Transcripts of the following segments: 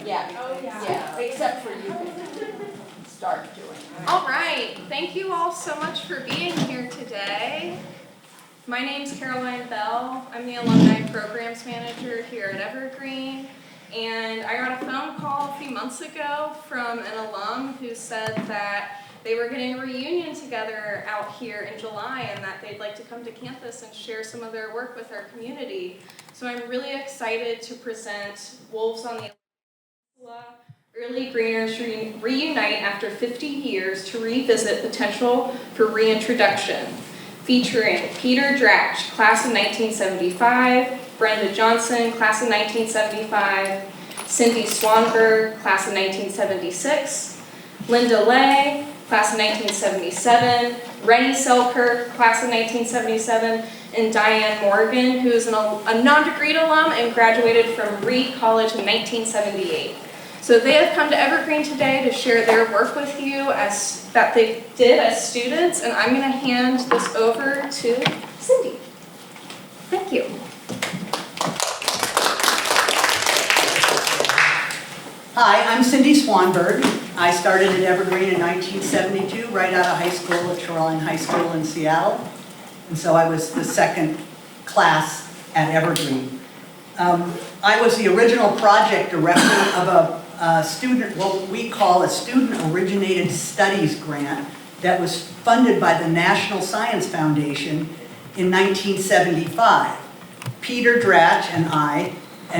Yeah. Oh, yeah. Yeah, except for you can start doing it. All right, thank you all so much for being here today. My name's Caroline Bell. I'm the Alumni Programs Manager here at Evergreen. And I got a phone call a few months ago from an alum who said that they were getting a reunion together out here in July and that they'd like to come to campus and share some of their work with our community. So I'm really excited to present Wolves on the Early Greeners Reunite after 50 years to revisit potential for reintroduction, featuring Peter Dratch, class of 1975, Brenda Johnson, class of 1975, Cindy Swanberg, class of 1976, Linda Lay, class of 1977, Rennie Selkirk, class of 1977, and Diane Morgan, who is a non-degreed alum and graduated from Reed College in 1978. So they have come to Evergreen today to share their work with you that they did as students, and I'm going to hand this over to Cindy. Thank you. Hi, I'm Cindy Swanberg. I started at Evergreen in 1972, right out of high school at Shoreline High School in Seattle. And so I was the second class at Evergreen. I was the original project director of a student, what we call a student-originated studies grant that was funded by the National Science Foundation in 1975. Peter Dratch and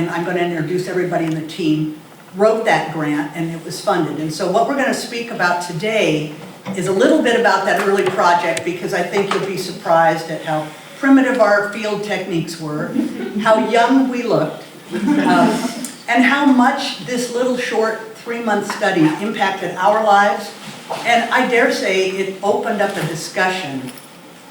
I'm going to introduce everybody in the team, wrote that grant and it was funded. And so what we're going to speak about today is a little bit about that early project because I think you'll be surprised at how primitive our field techniques were, how young we looked, and how much this little short 3-month study impacted our lives. And I dare say it opened up a discussion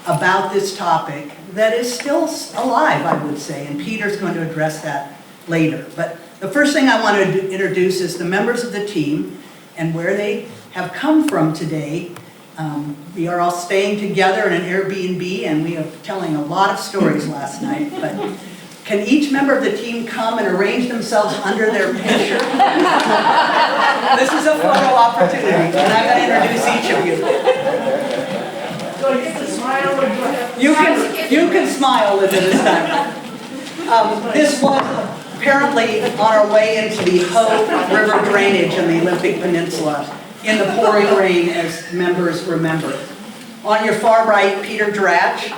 about this topic that is still alive, I would say, and Peter's going to address that later. But the first thing I want to introduce is the members of the team and where they have come from today. We are all staying together in an Airbnb and we are telling a lot of stories last night, but can each member of the team come and arrange themselves under their picture? This is a photo opportunity, and I'm going to introduce each of you. You can smile with it this time. This was apparently on our way into the Hoh River drainage in the Olympic Peninsula in the pouring rain, as members remember. On your far right, Peter Dratch,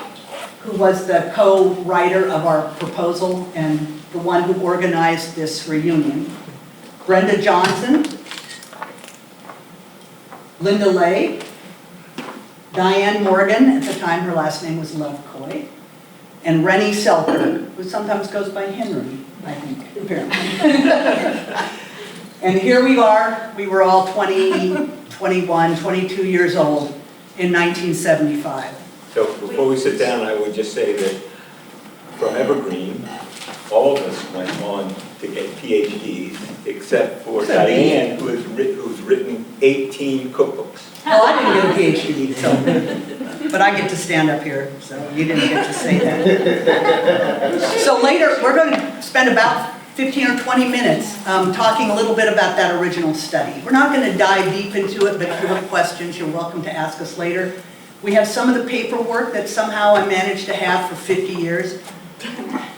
who was the co-writer of our proposal and the one who organized this reunion. Brenda Johnson, Linda Lay, Diane Morgan, at the time her last name was Lovecoy, and Rennie Selkirk, who sometimes goes by Henry, I think, apparently. And here we are, we were all 20, 21, 22 years old in 1975. So before we sit down, I would just say that from Evergreen, all of us went on to get PhDs, except for Diane, who's written 18 cookbooks. Well, I didn't get a PhD, so, but I get to stand up here, so you didn't get to say that. So later, we're going to spend about 15 or 20 minutes talking a little bit about that original study. We're not going to dive deep into it, but if you have questions, you're welcome to ask us later. We have some of the paperwork that somehow I managed to have for 50 years.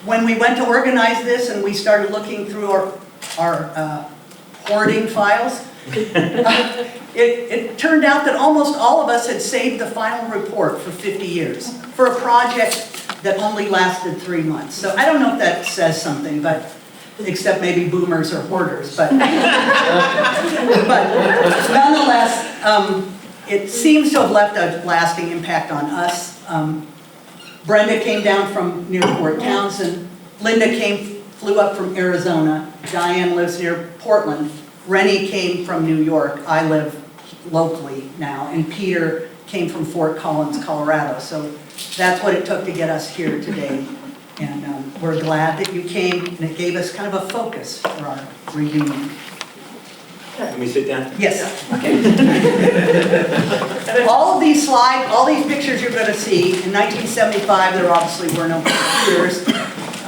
When we went to organize this and we started looking through our hoarding files, it turned out that almost all of us had saved the final report for 50 years for a project that only lasted 3 months. So I don't know if that says something, but except maybe boomers or hoarders. But nonetheless, it seems to have left a lasting impact on us. Brenda came down from near Fort Townsend. Linda flew up from Arizona. Diane lives near Portland. Rennie came from New York. I live locally now. And Peter came from Fort Collins, Colorado. So that's what it took to get us here today. And we're glad that you came, and it gave us kind of a focus for our reunion. Can we sit down? Yes. Okay. All of these slides, all these pictures you're going to see, in 1975 there obviously were no computers.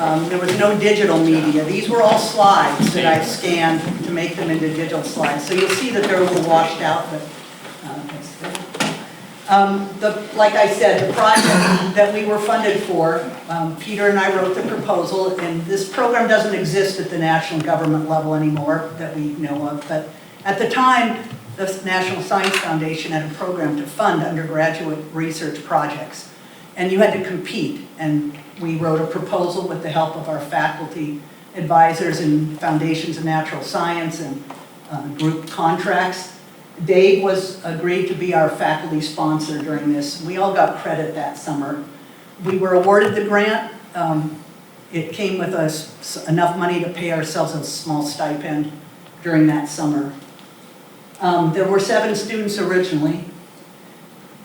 There was no digital media. These were all slides that I scanned to make them into digital slides. So you'll see that they're a little washed out, but that's good. Like I said, the project that we were funded for, Peter and I wrote the proposal, and this program doesn't exist at the national government level anymore that we know of, but at the time, the National Science Foundation had a program to fund undergraduate research projects. And you had to compete, and we wrote a proposal with the help of our faculty advisors in Foundations of Natural Science and group contracts. Dave was agreed to be our faculty sponsor during this. We all got credit that summer. We were awarded the grant. It came with us enough money to pay ourselves a small stipend during that summer. There were 7 students originally.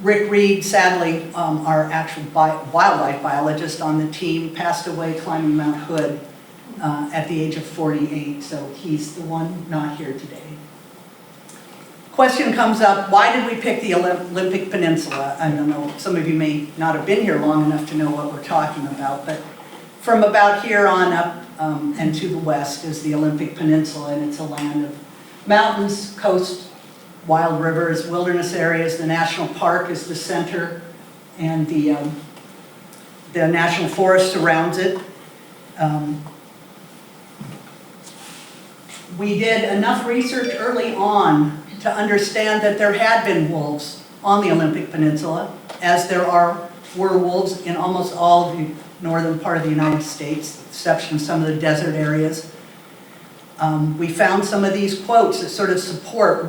Rick Reed, sadly, our actual wildlife biologist on the team, passed away climbing Mount Hood at the age of 48, so he's the one not here today. Question comes up, why did we pick the Olympic Peninsula? I don't know, some of you may not have been here long enough to know what we're talking about, but from about here on up and to the west is the Olympic Peninsula, and it's a land of mountains, coast, wild rivers, wilderness areas. The national park is the center, and the national forest surrounds it. We did enough research early on to understand that there had been wolves on the Olympic Peninsula, as there were wolves in almost all of the northern part of the United States, with the exception of some of the desert areas. We found some of these quotes that sort of support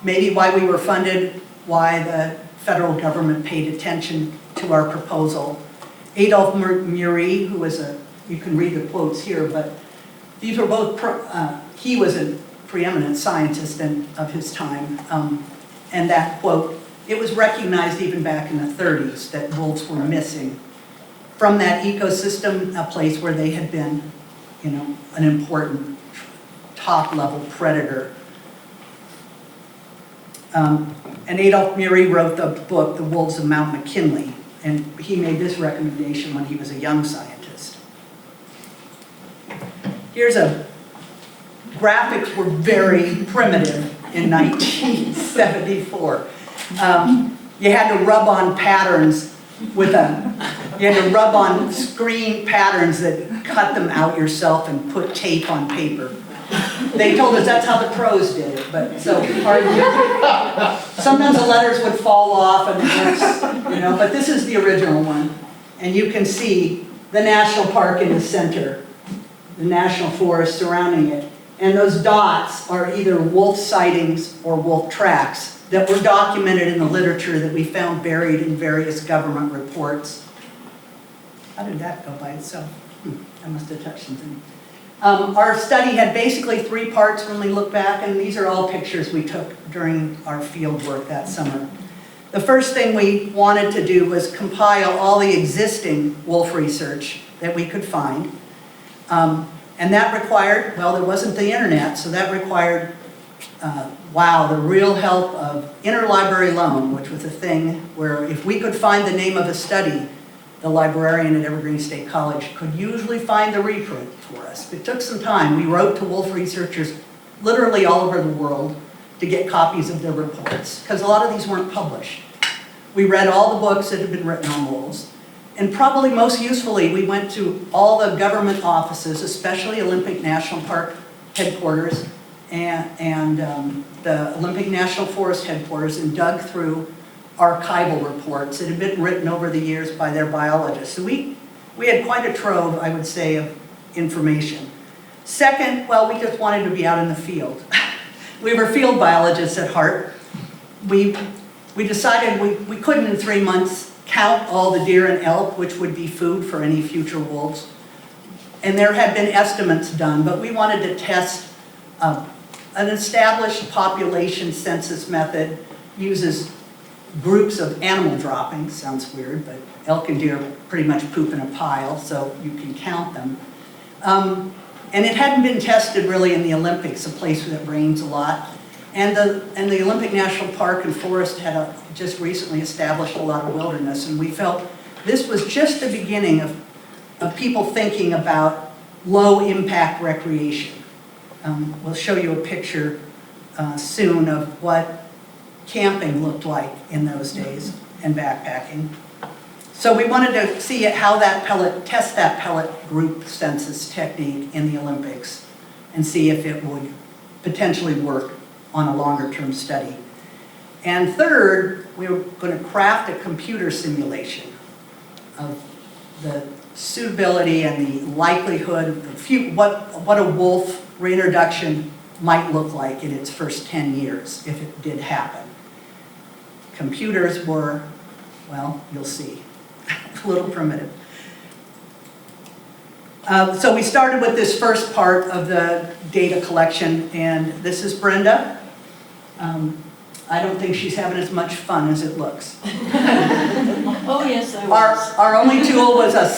maybe why we were funded, why the federal government paid attention to our proposal. Adolphe Murray, who was you can read the quotes here, but these were both, he was a preeminent scientist of his time, and that quote, it was recognized even back in the 30s that wolves were missing from that ecosystem, a place where they had been, an important top-level predator. And Adolphe Murray wrote the book, The Wolves of Mount McKinley, and he made this recommendation when he was a young scientist. Graphics were very primitive in 1974. You had to rub on patterns you had to rub on screen patterns that cut them out yourself and put tape on paper. They told us that's how the pros did it, but so sometimes the letters would fall off and but this is the original one. And you can see the national park in the center, the national forest surrounding it. And those dots are either wolf sightings or wolf tracks that were documented in the literature that we found buried in various government reports. How did that go by itself? I must have touched something. Our study had basically 3 parts when we look back, and these are all pictures we took during our field work that summer. The first thing we wanted to do was compile all the existing wolf research that we could find. And that required, well, there wasn't the internet, so that required, the real help of interlibrary loan, which was a thing where if we could find the name of a study, the librarian at Evergreen State College could usually find the reprint for us. It took some time. We wrote to wolf researchers literally all over the world to get copies of their reports, because a lot of these weren't published. We read all the books that had been written on wolves. And probably most usefully, we went to all the government offices, especially Olympic National Park headquarters and the Olympic National Forest headquarters, and dug through archival reports that had been written over the years by their biologists. So we had quite a trove, I would say, of information. Second, well, we just wanted to be out in the field. We were field biologists at heart. We decided we couldn't in 3 months count all the deer and elk, which would be food for any future wolves. And there had been estimates done, but we wanted to test an established population census method, uses groups of animal droppings, sounds weird, but elk and deer pretty much poop in a pile, so you can count them. And it hadn't been tested really in the Olympics, a place that rains a lot. And the Olympic National Park and Forest had just recently established a lot of wilderness, and we felt this was just the beginning of people thinking about low-impact recreation. We'll show you a picture soon of what camping looked like in those days and backpacking. So we wanted to see how test that pellet group census technique in the Olympics and see if it would potentially work on a longer-term study. And third, we were going to craft a computer simulation of the suitability and the likelihood of what a wolf reintroduction might look like in its first 10 years if it did happen. Computers were, well, you'll see, a little primitive. So we started with this first part of the data collection, and this is Brenda. I don't think she's having as much fun as it looks. Oh, yes, I was. Our only tool was a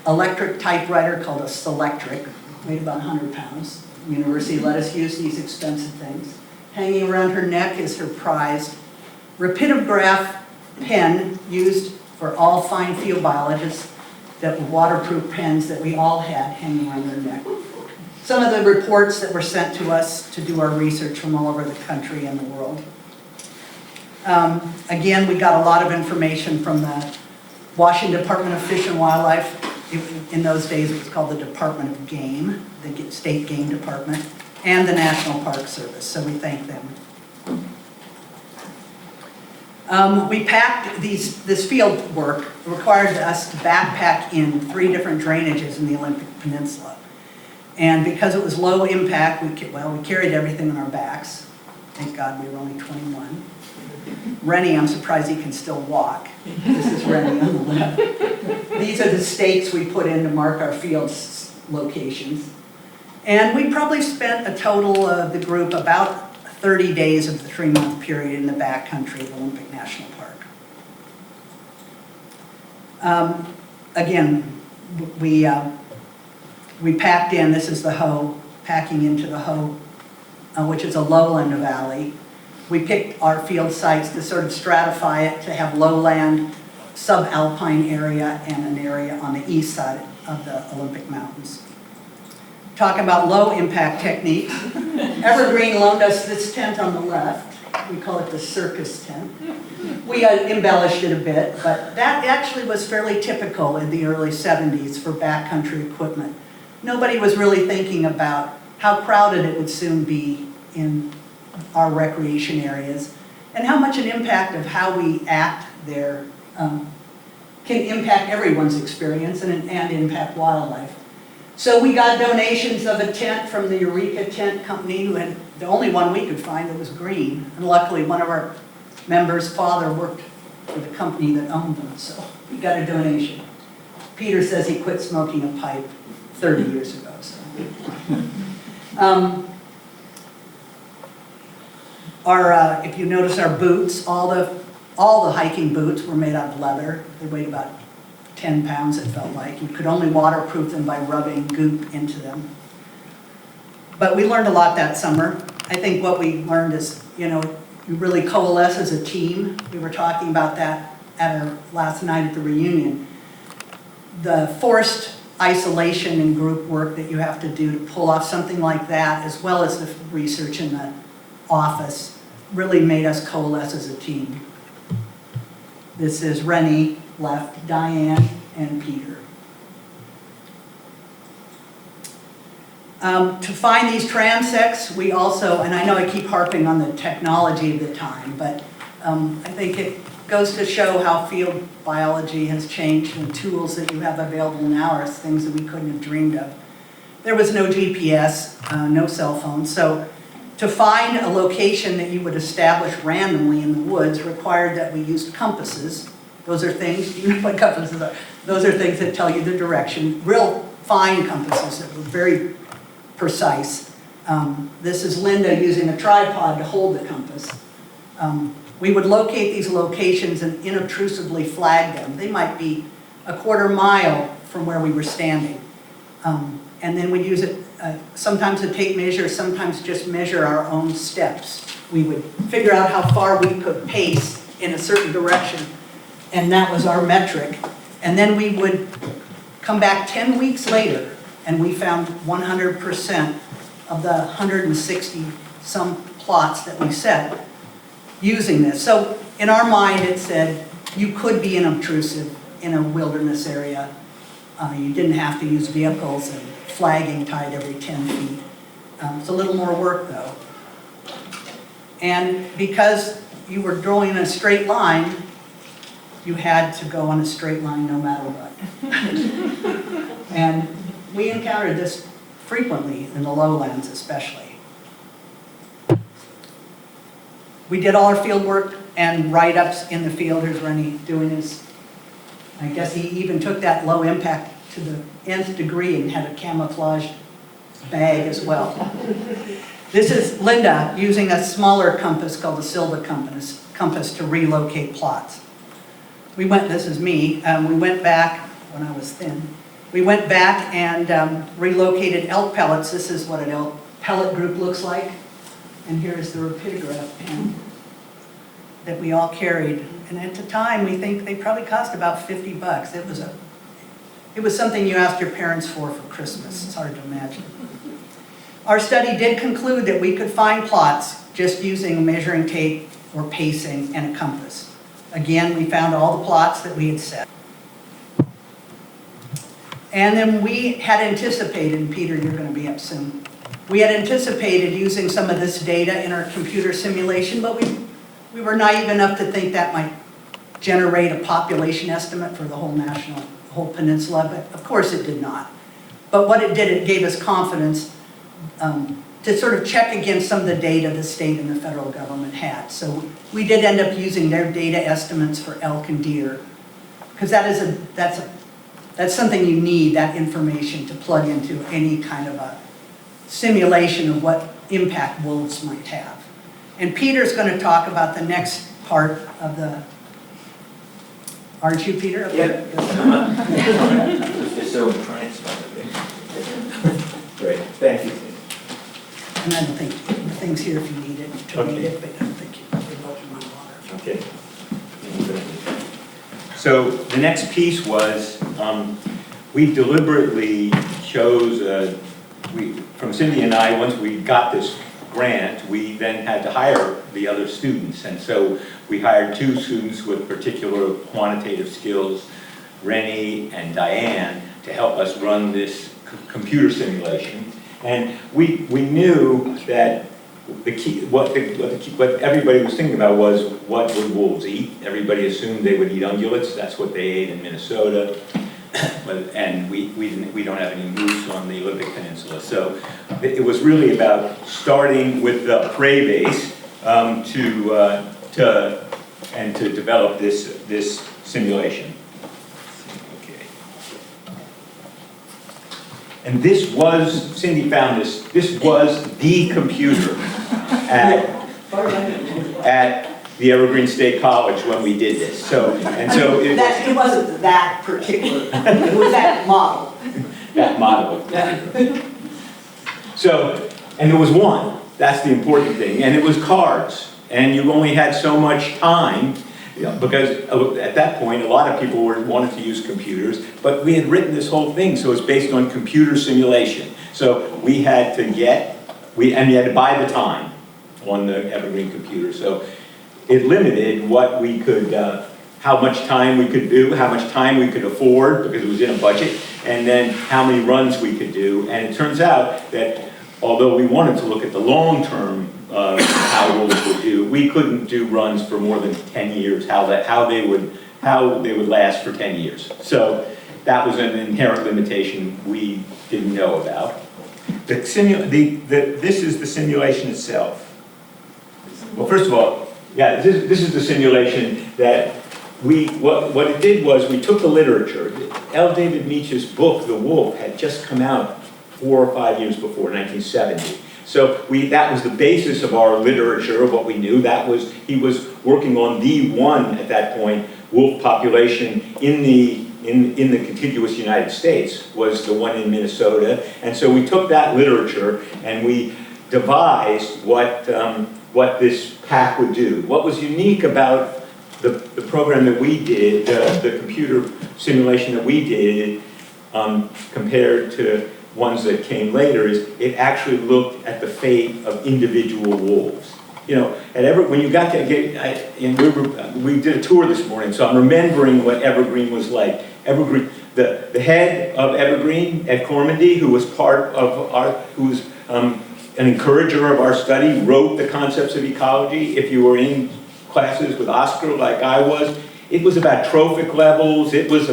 electric typewriter called a Selectric, weighed about 100 pounds. The university let us use these expensive things. Hanging around her neck is her prized rapidograph pen used for all fine field biologists, that were waterproof pens that we all had hanging around their neck. Some of the reports that were sent to us to do our research from all over the country and the world. Again, we got a lot of information from the Washington Department of Fish and Wildlife. In those days, it was called the Department of Game, the State Game Department, and the National Park Service, so we thank them. We packed this field work required us to backpack in 3 different drainages in the Olympic Peninsula. And because it was low impact, we carried everything on our backs. Thank God we were only 21. Rennie, I'm surprised he can still walk. This is Rennie on the left. These are the stakes we put in to mark our field locations. And we probably spent a total of the group about 30 days of the 3-month period in the backcountry of Olympic National Park. Again, we packed in, this is the Hoe, packing into the Hoe, which is a lowland valley. We picked our field sites to sort of stratify it, to have lowland, subalpine area, and an area on the east side of the Olympic Mountains. Talking about low impact techniques, Evergreen loaned us this tent on the left. We call it the circus tent. We embellished it a bit, but that actually was fairly typical in the early 70s for backcountry equipment. Nobody was really thinking about how crowded it would soon be in our recreation areas and how much an impact of how we act there can impact everyone's experience and impact wildlife. So we got donations of a tent from the Eureka Tent Company, who had the only one we could find that was green. And luckily, one of our members' father worked for the company that owned them, so we got a donation. Peter says he quit smoking a pipe 30 years ago. So. If you notice our boots, all the hiking boots were made out of leather. They weighed about 10 pounds, it felt like. You could only waterproof them by rubbing goop into them. But we learned a lot that summer. I think what we learned is, you really coalesce as a team. We were talking about that at our last night at the reunion. The forced isolation and group work that you have to do to pull off something like that, as well as the research in the office, really made us coalesce as a team. This is Rennie, left, Diane, and Peter. To find these transects, we also, and I know I keep harping on the technology of the time, but I think it goes to show how field biology has changed, and tools that you have available now are things that we couldn't have dreamed of. There was no GPS, no cell phone, so to find a location that you would establish randomly in the woods required that we used compasses. Those are things, you know what compasses are? Those are things that tell you the direction, real fine compasses that were very precise. This is Linda using a tripod to hold the compass. We would locate these locations and inobtrusively flag them. They might be a quarter mile from where we were standing. And then we'd use it sometimes to tape measure, sometimes just measure our own steps. We would figure out how far we could pace in a certain direction, and that was our metric. And then we would Come back 10 weeks later, and we found 100% of the 160 some plots that we set using this. So in our mind, it said you could be unobtrusive in a wilderness area. You didn't have to use vehicles and flagging tied every 10 feet. It's a little more work though. And because you were drawing in a straight line, you had to go on a straight line no matter what. And we encountered this frequently in the lowlands especially. We did all our field work and write-ups in the field. Here's Rennie doing his, I guess he even took that low impact to the nth degree and had a camouflage bag as well. This is Linda using a smaller compass called the Silva compass to relocate plots. This is me, we went back when I was thin. We went back and relocated elk pellets. This is what an elk pellet group looks like. And here's the rapidograph pen that we all carried. And at the time, we think they probably cost about 50 bucks. It was something you asked your parents for Christmas. It's hard to imagine. Our study did conclude that we could find plots just using measuring tape or pacing and a compass. Again, we found all the plots that we had set. And then we had anticipated, and Peter, you're going to be up soon. We had anticipated using some of this data in our computer simulation, but we were naive enough to think that might generate a population estimate for the whole peninsula, but of course it did not. But what it did, it gave us confidence to sort of check against some of the data the state and the federal government had. So we did end up using their data estimates for elk and deer, because that's something you need, that information, to plug into any kind of a simulation of what impact wolves might have. And Peter's going to talk about the next part of the, aren't you, Peter? Yeah. Just so trying Great, thank you. And I don't think the thing's here if you need it to read it, but I don't think you're welcome on water. Okay. So the next piece was, we deliberately chose, from Cindy and I, once we got this grant, we then had to hire the other students. And so we hired 2 students with particular quantitative skills, Rennie and Diane, to help us run this computer simulation. And we knew that the key, what everybody was thinking about was, what would wolves eat? Everybody assumed they would eat ungulates. That's what they ate in Minnesota. And we don't have any moose on the Olympic Peninsula. So it was really about starting with the prey base to develop this simulation. Okay. And this was, Cindy found this was the computer at the Evergreen State College when we did this. It wasn't that particular, it was that model. That model. So, and there was one, that's the important thing, and it was cards. And you only had so much time, because at that point, a lot of people wanted to use computers, but we had written this whole thing, so it's based on computer simulation. So we had to you had to buy the time on the Evergreen computer. So it limited what we could, how much time we could do, how much time we could afford, because it was in a budget, and then how many runs we could do. And it turns out that although we wanted to look at the long term of how wolves would do, we couldn't do runs for more than 10 years, how they would last for 10 years. So that was an inherent limitation we didn't know about. This is the simulation itself. Well, first of all, yeah, this is the simulation that what it did was we took the literature. L. David Meach's book, The Wolf, had just come out 4 or 5 years before, 1970. So that was the basis of our literature, of what we knew. He was working on the one, at that point, wolf population in the contiguous United States, was the one in Minnesota. And so we took that literature and we devised what this pack would do. What was unique about the program that we did, the computer simulation that we did, compared to ones that came later, is it actually looked at the fate of individual wolves. You know, when you got to we did a tour this morning, so I'm remembering what Evergreen was like. Evergreen, the head of Evergreen, Ed Cormandy, who was who was an encourager of our study, wrote the concepts of ecology. If you were in classes with Oscar like I was, it was about trophic levels. It was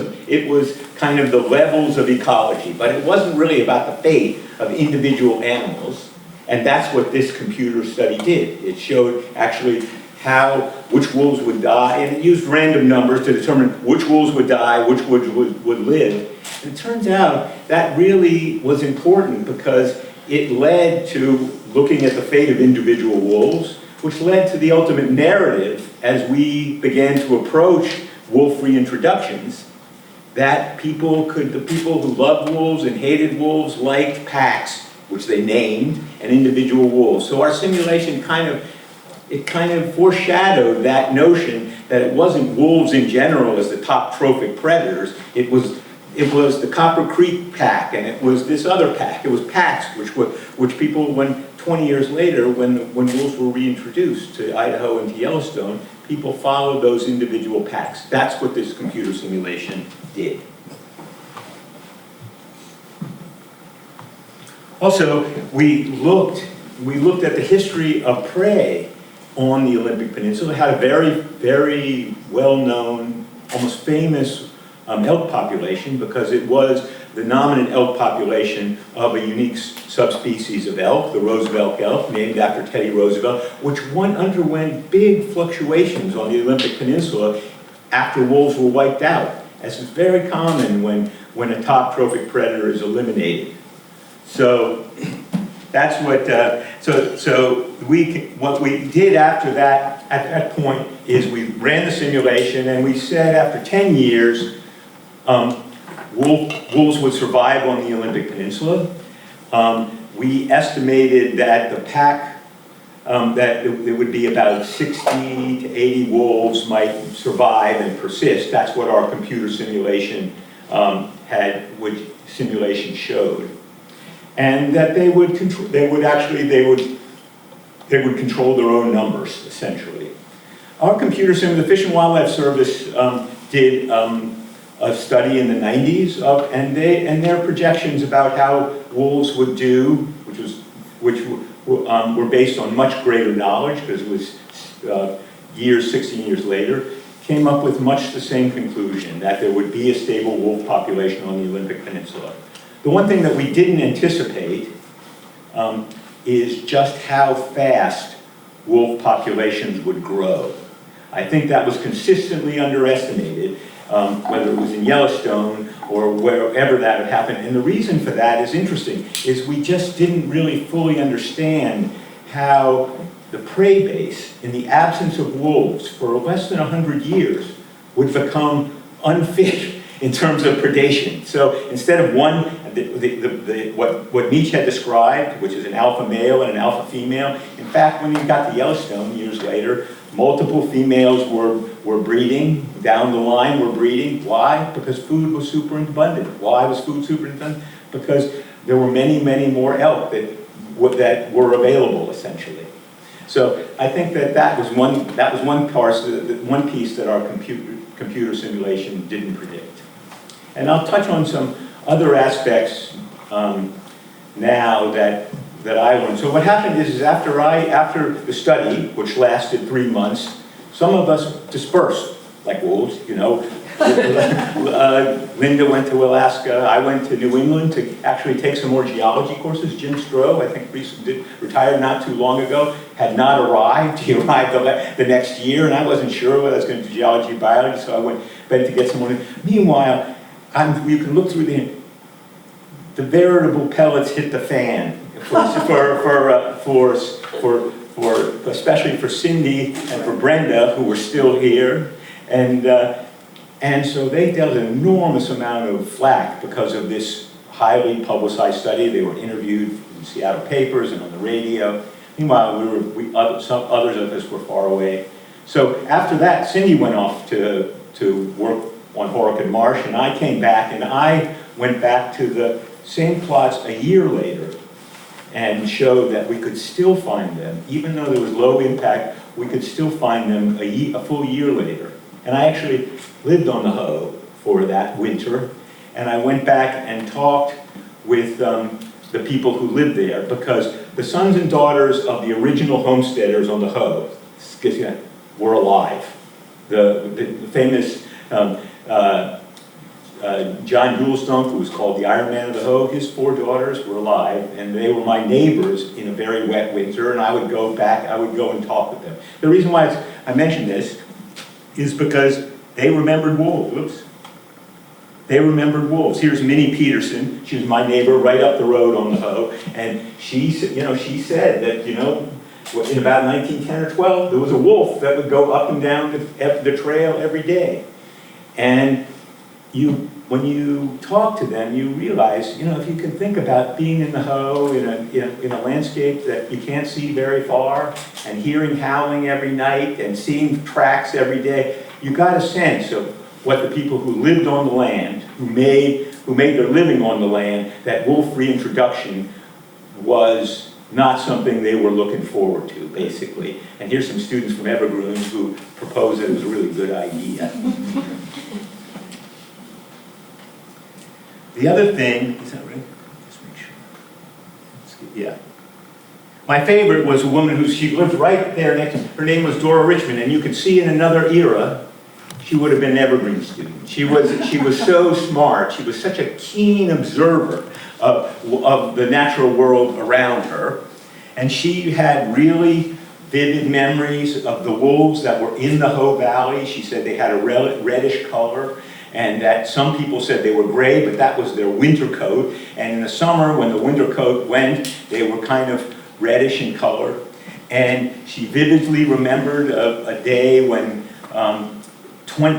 kind of the levels of ecology, but it wasn't really about the fate of individual animals. And that's what this computer study did. It showed actually which wolves would die, and it used random numbers to determine which wolves would die, which would live. And it turns out that really was important because it led to looking at the fate of individual wolves, which led to the ultimate narrative as we began to approach wolf reintroductions, that the people who loved wolves and hated wolves liked packs, which they named, and individual wolves. So our simulation kind of foreshadowed that notion that it wasn't wolves in general as the top trophic predators. It was the Copper Creek pack, and it was this other pack. It was packs which people, 20 years later, when wolves were reintroduced to Idaho and to Yellowstone, people followed those individual packs. That's what this computer simulation did. Also, we looked at the history of prey on the Olympic Peninsula. It had a very, very well-known, almost famous elk population because it was the dominant elk population of a unique subspecies of elk, the Roosevelt elk, named after Teddy Roosevelt, which underwent big fluctuations on the Olympic Peninsula after wolves were wiped out, as is very common when a top trophic predator is eliminated. So that's what. What we did after that, at that point, is we ran the simulation and we said after 10 years, wolves would survive on the Olympic Peninsula. We estimated that the pack, that there would be about 60 to 80 wolves might survive and persist. That's what our computer simulation showed. And that they would control their own numbers, essentially. Our computer sim, the Fish and Wildlife Service did a study in the 90s, and their projections about how wolves would do, which were based on much greater knowledge, because it was 16 years later, came up with much the same conclusion, that there would be a stable wolf population on the Olympic Peninsula. The one thing that we didn't anticipate is just how fast wolf populations would grow. I think that was consistently underestimated, whether it was in Yellowstone or wherever that had happened. And the reason for that is interesting, is we just didn't really fully understand how the prey base, in the absence of wolves for less than 100 years, would become unfit in terms of predation. So instead of what Nietzsche had described, which is an alpha male and an alpha female, in fact, when you got to Yellowstone years later, multiple females were breeding, down the line were breeding. Why? Because food was super abundant. Why was food super abundant? Because there were many, many more elk that were available, essentially. So I think that was one piece that our computer simulation didn't predict. And I'll touch on some other aspects now that I learned. So what happened is after the study, which lasted 3 months, some of us dispersed, like wolves, you know. Linda went to Alaska. I went to New England to actually take some more geology courses. Jim Stroh, I think, retired not too long ago, had not arrived. He arrived the next year, and I wasn't sure whether I was going to do geology or biology, so I went to get some more. Meanwhile, you can look through the veritable pellets hit the fan especially for Cindy and for Brenda, who were still here, and so they dealt an enormous amount of flack because of this highly publicized study. They were interviewed in Seattle papers and on the radio. Meanwhile, some others of us were far away. So after that, Cindy went off to work on Horicon Marsh, and I came back, and I went back to the same plots a year later and showed that we could still find them, even though there was low impact, we could still find them a full year later. And I actually lived on the Hoe for that winter, and I went back and talked with the people who lived there, because the sons and daughters of the original homesteaders on the Hoe were alive. The famous John Julesdunk, who was called the Iron Man of the Hoe, his 4 daughters were alive, and they were my neighbors in a very wet winter, and I would go and talk with them. The reason why I mention this is because they remembered wolves. Whoops. They remembered wolves. Here's Minnie Peterson. She was my neighbor right up the road on the Hoe, and she said that, in about 1910 or 12, there was a wolf that would go up and down the trail every day. And when you talk to them, you realize, if you can think about being in the Hoe in a landscape that you can't see very far, and hearing howling every night, and seeing tracks every day, you got a sense of what the people who lived on the land, who made their living on the land, that wolf reintroduction was not something they were looking forward to, basically. And here's some students from Evergreen who proposed that it was a really good idea. The other thing, is that right? Just make sure. Yeah. My favorite was a woman she lived right there next, her name was Dora Richmond, and you could see in another era, she would have been an Evergreen student. She was so smart. She was such a keen observer of the natural world around her. And she had really vivid memories of the wolves that were in the Hoe Valley. She said they had a reddish color, and that some people said they were gray, but that was their winter coat. And in the summer, when the winter coat went, they were kind of reddish in color. And she vividly remembered a day when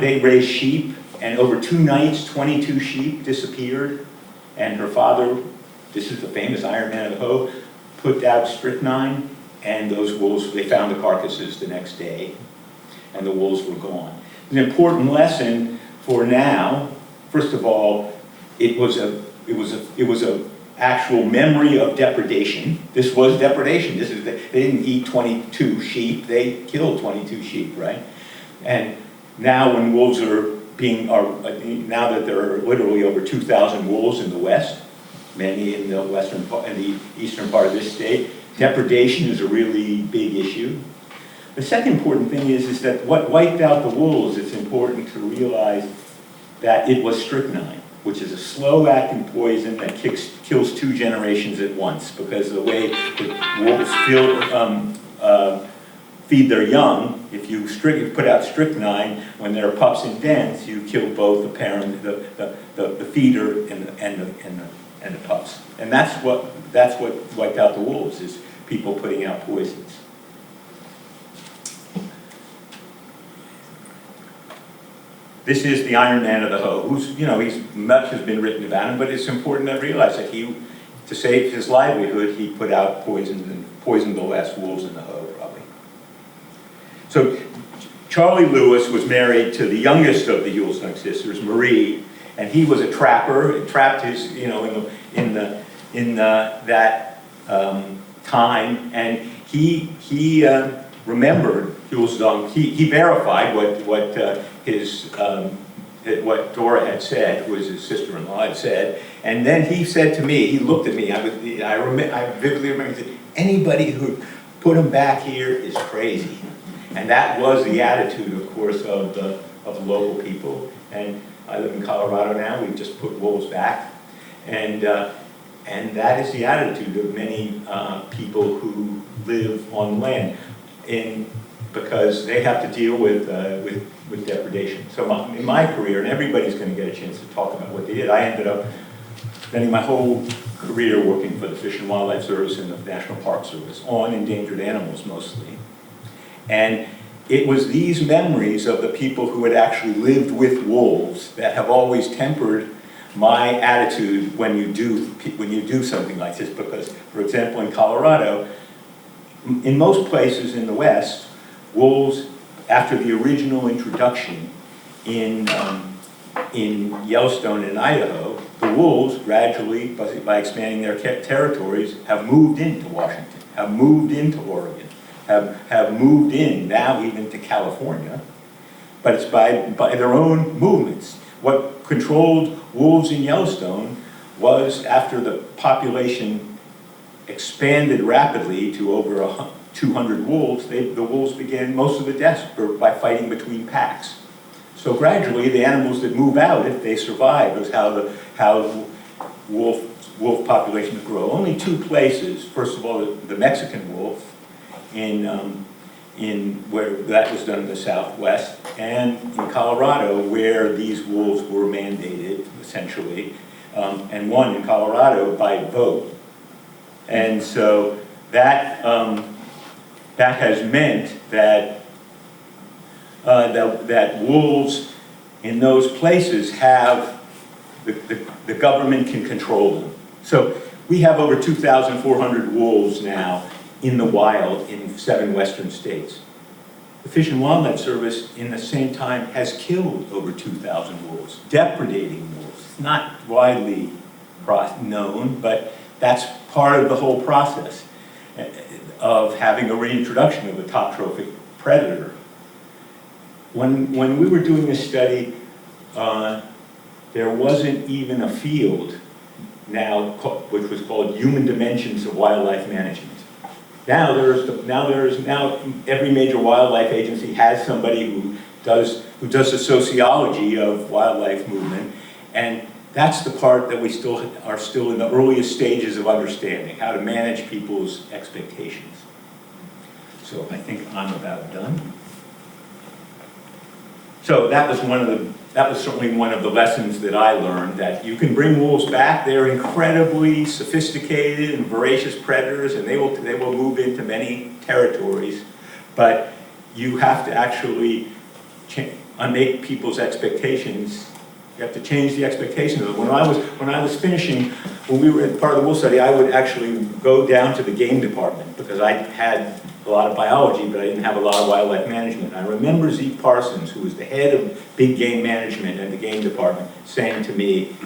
they raised sheep, and over 2 nights, 22 sheep disappeared. And her father, this is the famous Iron Man of the Hoe, put out strychnine, and those wolves, they found the carcasses the next day, and the wolves were gone. An important lesson for now, first of all, it was a actual memory of depredation. This was depredation. They didn't eat 22 sheep, they killed 22 sheep, right? And now when wolves now that there are literally over 2,000 wolves in the West, many in the eastern part of this state, depredation is a really big issue. The second important thing is that what wiped out the wolves, it's important to realize that it was strychnine, which is a slow-acting poison that kills 2 generations at once, because the way that wolves feed their young, if you put out strychnine when they're pups and dens, you kill both the parent, the feeder, and the pups. And that's what wiped out the wolves, is people putting out poisons. This is the Iron Man of the Hoe, who's, much has been written about him, but it's important to realize that to save his livelihood, he put out poisons and poisoned the last wolves in the Hoe, probably. So Charlie Lewis was married to the youngest of the Julesdunk sisters, Marie, and he was a trapper. Trapped his, in that time, and he remembered Julesdunk. He verified what Dora had said, who was his sister-in-law, had said, and then he said to me, he looked at me. I vividly remember, he said, "Anybody who put him back here is crazy." And that was the attitude, of course, of the local people. And I live in Colorado now. We've just put wolves back, and that is the attitude of many people who live on land, because they have to deal with depredation. So in my career, and everybody's going to get a chance to talk about what they did. I ended up spending my whole career working for the Fish and Wildlife Service and the National Park Service on endangered animals mostly. And it was these memories of the people who had actually lived with wolves that have always tempered my attitude when you do something like this. Because, for example, in Colorado, in most places in the West, wolves, after the original introduction in Yellowstone and Idaho, the wolves gradually, by expanding their territories, have moved into Washington, have moved into Oregon, have moved in now even to California, but it's by their own movements. What controlled wolves in Yellowstone was, after the population expanded rapidly to over 200 wolves, the wolves began, most of the deaths were by fighting between packs. So gradually, the animals that move out, if they survive, is how wolf populations grow. Only two places. First of all, the Mexican wolf, in where that was done in the Southwest, and in Colorado, where these wolves were mandated, essentially, and one in Colorado by vote. And so that that has meant that that wolves in those places have, the government can control them. So we have over 2,400 wolves now in the wild in 7 western states. The Fish and Wildlife Service in the same time has killed over 2,000 wolves, depredating wolves. It's not widely known, but that's part of the whole process of having a reintroduction of a top trophic predator. When we were doing this study, there wasn't even a field now which was called Human Dimensions of Wildlife Management. Now every major wildlife agency has somebody who does the sociology of wildlife movement, and that's the part that we are still in the earliest stages of understanding, how to manage people's expectations. So I think I'm about done. So that was certainly one of the lessons that I learned, that you can bring wolves back. They're incredibly sophisticated and voracious predators, and they will move into many territories, but you have to actually make people's expectations. You have to change the expectations of them. When I was finishing, when we were part of the wolf study, I would actually go down to the game department because I had a lot of biology, but I didn't have a lot of wildlife management. I remember Zeke Parsons, who was the head of big game management in the game department, saying to me,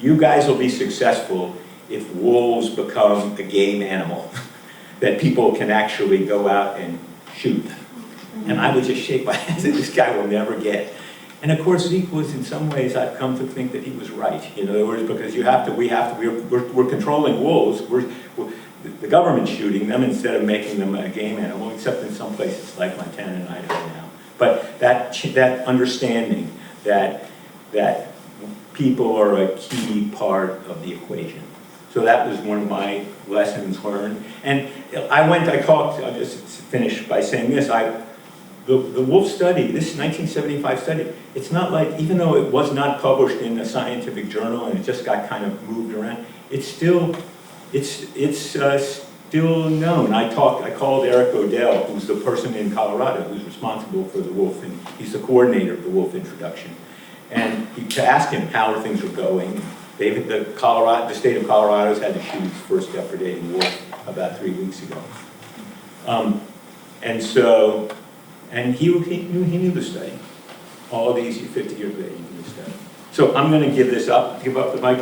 "You guys will be successful if wolves become a game animal that people can actually go out and shoot." And I would just shake my head and say, "This guy will never get." And of course, Zeke was, in some ways, I've come to think that he was right. In other words, because we're controlling wolves. The government's shooting them instead of making them a game animal, except in some places like Montana and Idaho now. But that understanding that people are a key part of the equation. So that was one of my lessons learned. And I'll just finish by saying this, the wolf study, this 1975 study, it's not like, even though it was not published in a scientific journal and it just got kind of moved around, it's still known. I called Eric Odell, who's the person in Colorado who's responsible for the wolf, and he's the coordinator of the wolf introduction, and to ask him how things were going. The state of Colorado's had to shoot its first depredating wolf about 3 weeks ago, and he knew the study. All these 50 years later, he knew the study. So I'm going to give up the mic,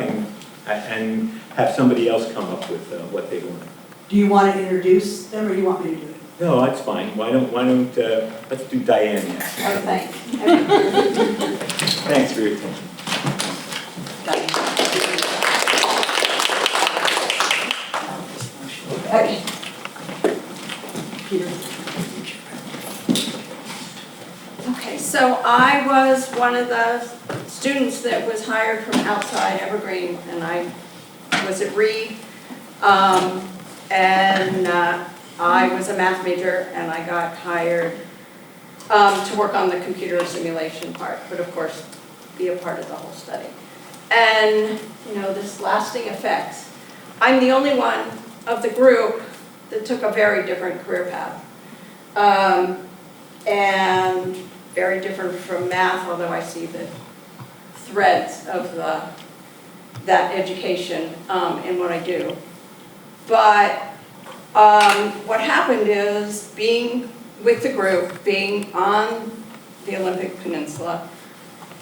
and have somebody else come up with what they want. Do you want to introduce them, or do you want me to do it? No, that's fine. Why don't let's do Diane next. Oh, thanks. Thanks for your attention. Okay. Peter. Okay, so I was one of the students that was hired from outside Evergreen, and I was at Reed, and I was a math major, and I got hired to work on the computer simulation part, but of course, be a part of the whole study. And, this lasting effects. I'm the only one of the group that took a very different career path. And very different from math, although I see the threads of that education in what I do. But what happened is, being with the group, being on the Olympic Peninsula,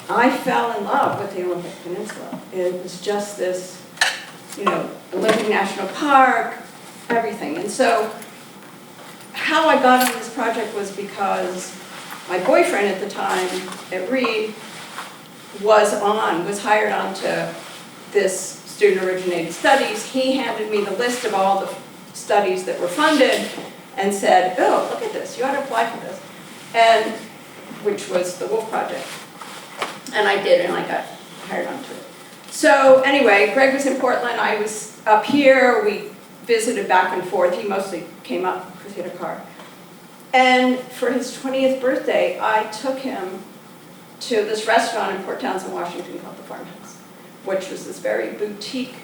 I fell in love with the Olympic Peninsula. It was just this, Olympic National Park, everything. And so how I got on this project was because my boyfriend at the time at Reed was hired on to this student-originated studies. He handed me the list of all the studies that were funded and said, oh, look at this, you ought to apply for this, and which was the Wolf Project. And I did, and I got hired onto it. So anyway, Greg was in Portland, I was up here, we visited back and forth. He mostly came up because he had a car. And for his 20th birthday, I took him to this restaurant in Port Townsend, Washington called the Farmhouse, which was this very boutique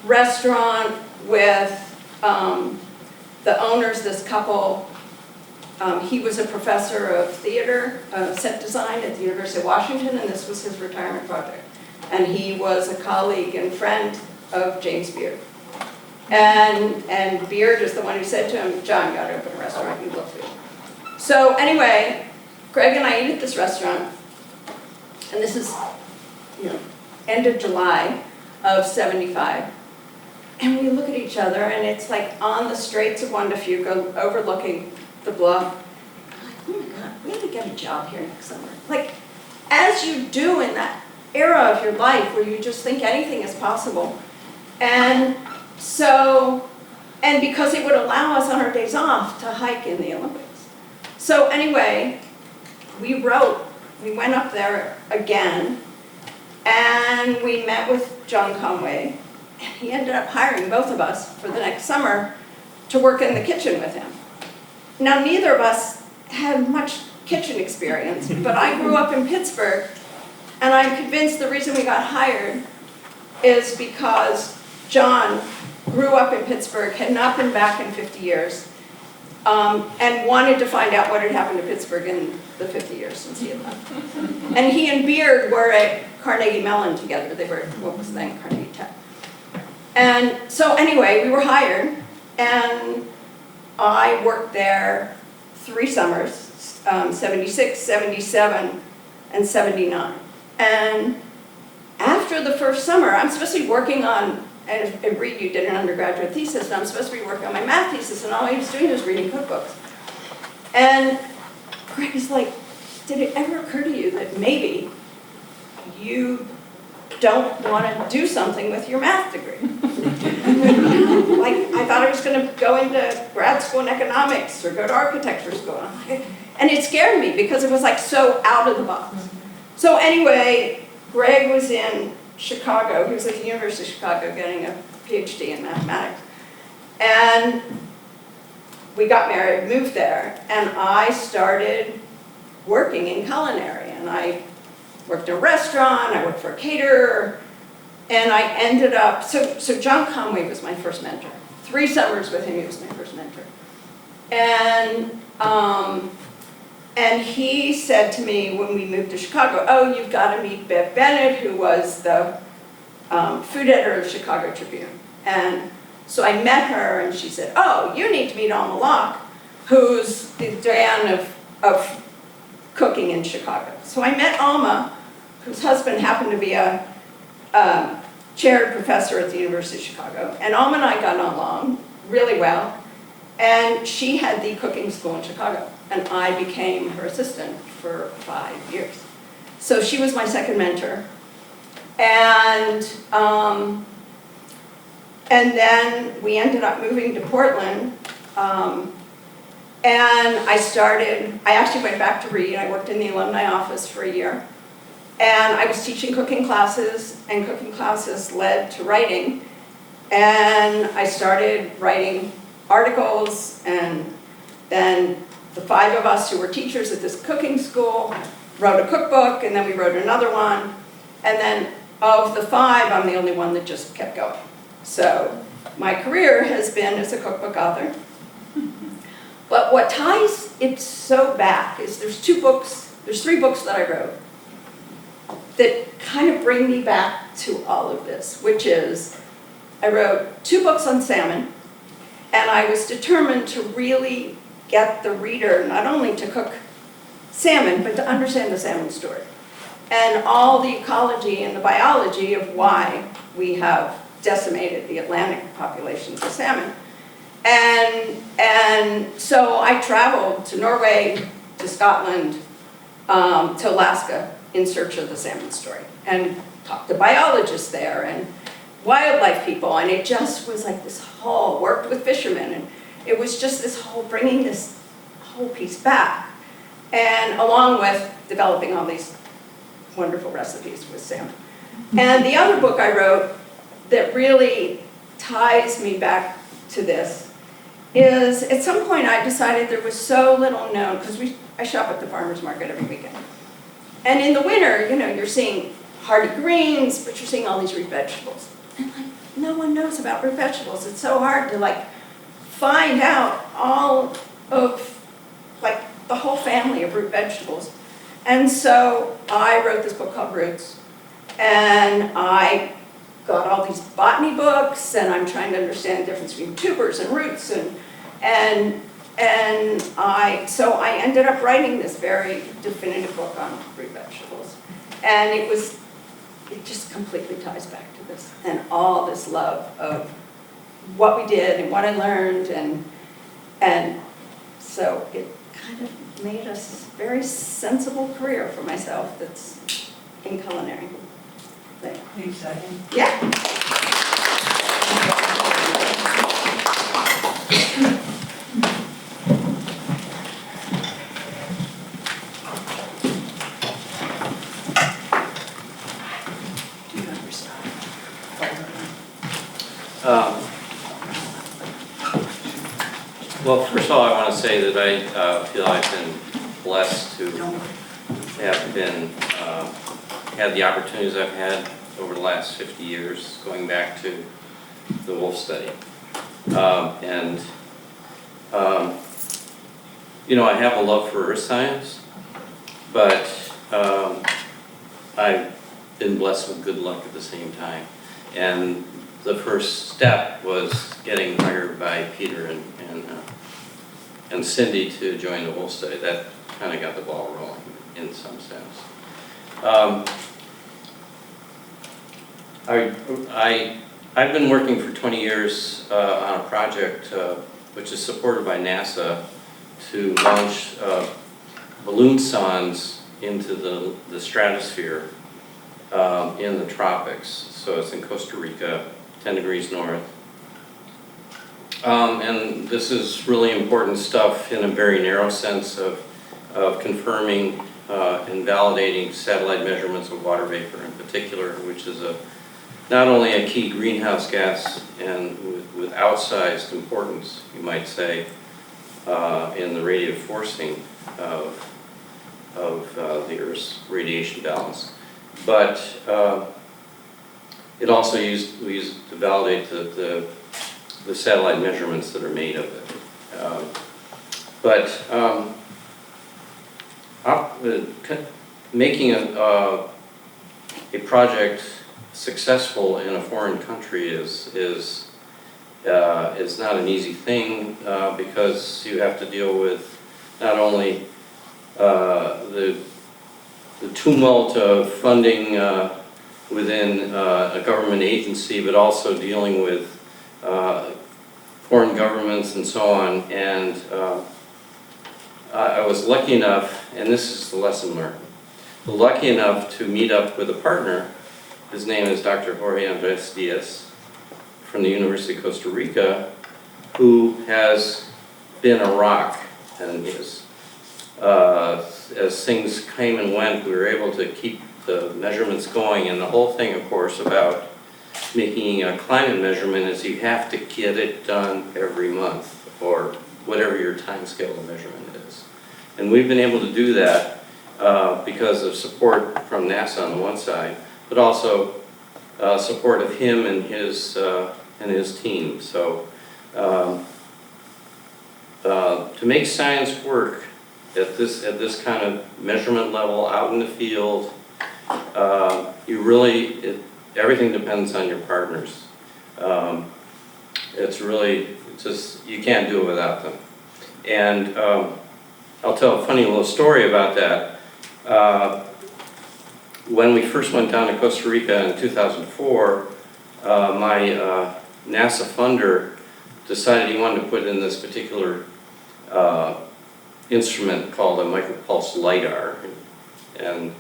restaurant with the owners, this couple. He was a professor of theater, set design at the University of Washington, and this was his retirement project. And he was a colleague and friend of James Beard. And Beard is the one who said to him, John, you got to open a restaurant, you look good. So anyway, Greg and I eat at this restaurant, and this is, end of July of '75. And we look at each other, and it's like on the Straits of Juan de Fuca, overlooking the bluff. I'm like, oh my God, we have to get a job here next summer. Like, as you do in that era of your life where you just think anything is possible. And so, and because it would allow us on our days off to hike in the Olympics. So anyway, we went up there again, and we met with John Conway. And he ended up hiring both of us for the next summer to work in the kitchen with him. Now, neither of us had much kitchen experience, but I grew up in Pittsburgh, and I'm convinced the reason we got hired is because John grew up in Pittsburgh, had not been back in 50 years, and wanted to find out what had happened to Pittsburgh in the 50 years since he had left. And he and Beard were at Carnegie Mellon together. They were at, what was then Carnegie Tech. And so anyway, we were hired, and I worked there 3 summers, 76, 77, and 79. And after the first summer, I'm supposed to be working on, and at Reed you did an undergraduate thesis, and I'm supposed to be working on my math thesis, and all I was doing was reading cookbooks. And Greg is like, did it ever occur to you that maybe you don't want to do something with your math degree? Like, I thought I was going to go into grad school in economics or go to architecture school. And it scared me because it was like so out of the box. So anyway, Greg was in Chicago. He was at the University of Chicago getting a PhD in mathematics. And we got married, moved there, and I started working in culinary. And I worked in a restaurant, I worked for a caterer, and I ended up, so John Conway was my first mentor. 3 summers with him, he was my first mentor. And he said to me when we moved to Chicago, oh, you've got to meet Bev Bennett, who was the food editor of Chicago Tribune. And so I met her, and she said, oh, you need to meet Alma Locke, who's the Dan of cooking in Chicago. So I met Alma, whose husband happened to be a chaired professor at the University of Chicago. And Alma and I got along really well. And she had the cooking school in Chicago. And I became her assistant for 5 years. So she was my second mentor. And then we ended up moving to Portland. And I actually went back to Reed. I worked in the alumni office for a year. And I was teaching cooking classes, and cooking classes led to writing. And I started writing articles, and then the 5 of us who were teachers at this cooking school wrote a cookbook, and then we wrote another one. And then of the 5, I'm the only one that just kept going. So my career has been as a cookbook author. But what ties it so back is there's 3 books that I wrote that kind of bring me back to all of this, which is, I wrote 2 books on salmon, and I was determined to really get the reader not only to cook salmon, but to understand the salmon story. and all the ecology and the biology of why we have decimated the Atlantic populations of salmon. And so I traveled to Norway, to Scotland, to Alaska in search of the salmon story, and talked to biologists there and wildlife people, and it just was like this whole, worked with fishermen, and it was just this whole, bringing this whole piece back, and along with developing all these wonderful recipes with salmon. And the other book I wrote that really ties me back to this is, at some point I decided there was so little known, because I shop at the farmer's market every weekend. And in the winter, you know, you're seeing hardy greens, but you're seeing all these root vegetables. And like, no one knows about root vegetables. It's so hard to like find out all of like the whole family of root vegetables. And so I wrote this book called Roots, and I got all these botany books, and I'm trying to understand the difference between tubers and roots, so I ended up writing this very definitive book on root vegetables, and it just completely ties back to this, and all this love of what we did and what I learned, and so it kind of made a very sensible career for myself that's in culinary. Exciting. Yeah. Do you have your stuff? Well, first of all, I want to say that I feel I've been blessed to have been, had the opportunities I've had over the last 50 years, going back to the wolf study. You know, I have a love for earth science, but I've been blessed with good luck at the same time. And the first step was getting hired by Peter and Cindy to join the wolf study. That kind of got the ball rolling in some sense. I've been working for 20 years on a project which is supported by NASA to launch balloon sondes into the stratosphere in the tropics. So it's in Costa Rica, 10 degrees north. And this is really important stuff in a very narrow sense of confirming and validating satellite measurements of water vapor in particular, which is not only a key greenhouse gas and with outsized importance, you might say, in the radiative forcing of the Earth's radiation balance, but it also we used to validate the satellite measurements that are made of it. Making a project successful in a foreign country is not an easy thing because you have to deal with not only the tumult of funding within a government agency, but also dealing with foreign governments and so on. And I was lucky enough, and this is the lesson learned, lucky enough to meet up with a partner. His name is Dr. Jorge Andres Diaz from the University of Costa Rica, who has been a rock, and as things came and went, we were able to keep the measurements going. And the whole thing, of course, about making a climate measurement is you have to get it done every month, or whatever your time scale of measurement is. And we've been able to do that because of support from NASA on the one side, but also support of him and his team. So to make science work at this kind of measurement level out in the field, everything depends on your partners. It's just, you can't do it without them. And I'll tell a funny little story about that. when we first went down to Costa Rica in 2004, my NASA funder decided he wanted to put in this particular instrument called a micropulse LiDAR. And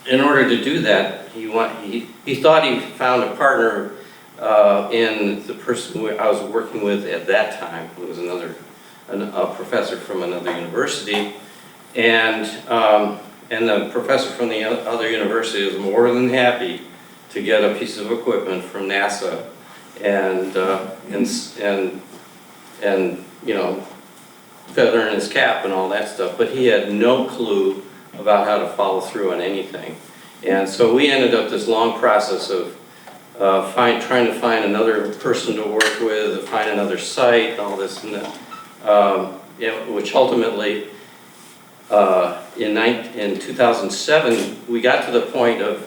in order to do that, he thought he found a partner in the person who I was working with at that time, who was a professor from another university. And the professor from the other university was more than happy to get a piece of equipment from NASA and you know, feather in his cap and all that stuff, but he had no clue about how to follow through on anything. And so we ended up this long process of trying to find another person to work with, find another site, all this and that, you know, which ultimately in 2007 we got to the point of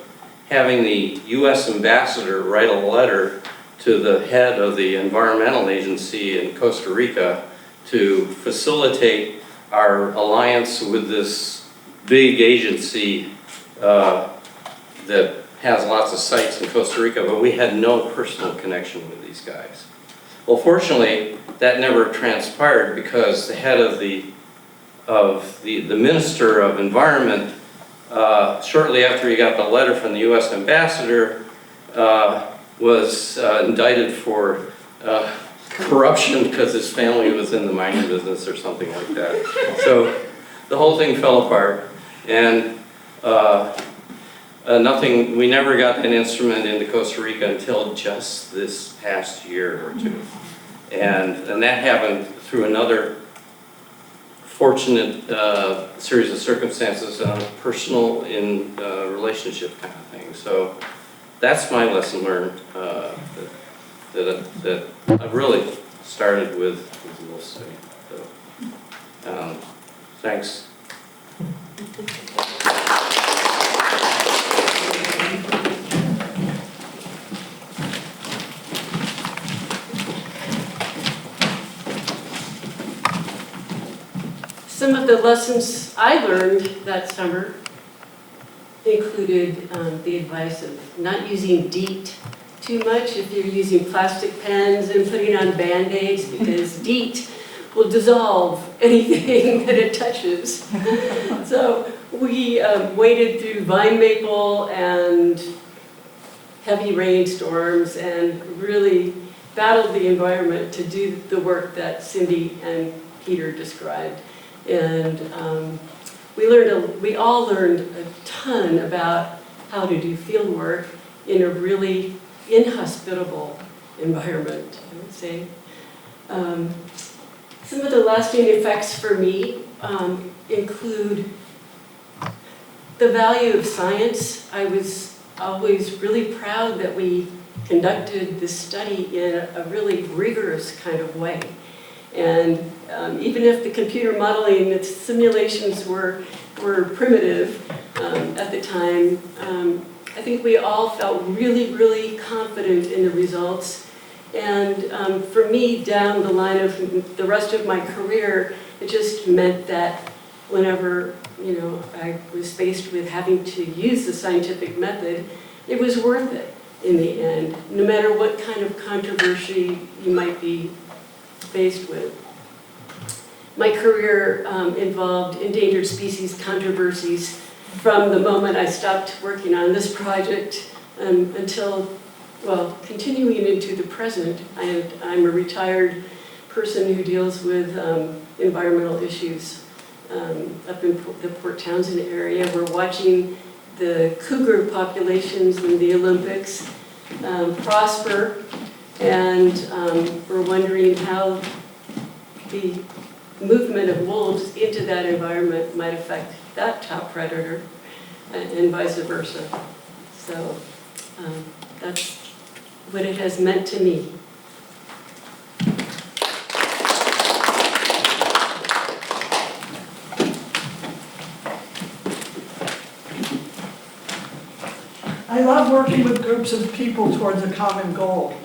having the U.S. ambassador write a letter to the head of the environmental agency in Costa Rica to facilitate our alliance with this big agency that has lots of sites in Costa Rica, but we had no personal connection with these guys. Well, fortunately, that never transpired because the head of the Minister of Environment, shortly after he got the letter from the U.S. ambassador, was indicted for corruption because his family was in the mining business or something like that. So the whole thing fell apart, and we never got an instrument into Costa Rica until just this past year or two. And that happened through another fortunate series of circumstances, personal in relationship kind of thing. So that's my lesson learned that I've really started with the little study. So, thanks. Some of the lessons I learned that summer included the advice of not using DEET too much if you're using plastic pens and putting on Band-Aids, because DEET will dissolve anything that it touches. So we waded through vine maple and heavy rainstorms and really battled the environment to do the work that Cindy and Peter described. And we all learned a ton about how to do field work in a really inhospitable environment, I would say. Some of the lasting effects for me include the value of science. I was always really proud that we conducted this study in a really rigorous kind of way. And even if the computer modeling, its simulations were primitive at the time, I think we all felt really, really confident in the results. And for me, down the line of the rest of my career, it just meant that whenever I was faced with having to use the scientific method, it was worth it in the end, no matter what kind of controversy you might be faced with. My career involved endangered species controversies from the moment I stopped working on this project until, well, continuing into the present. I'm a retired person who deals with environmental issues up in the Port Townsend area. We're watching the cougar populations in the Olympics prosper, and we're wondering how the movement of wolves into that environment might affect that top predator, and vice versa. So that's what it has meant to me. I love working with groups of people towards a common goal.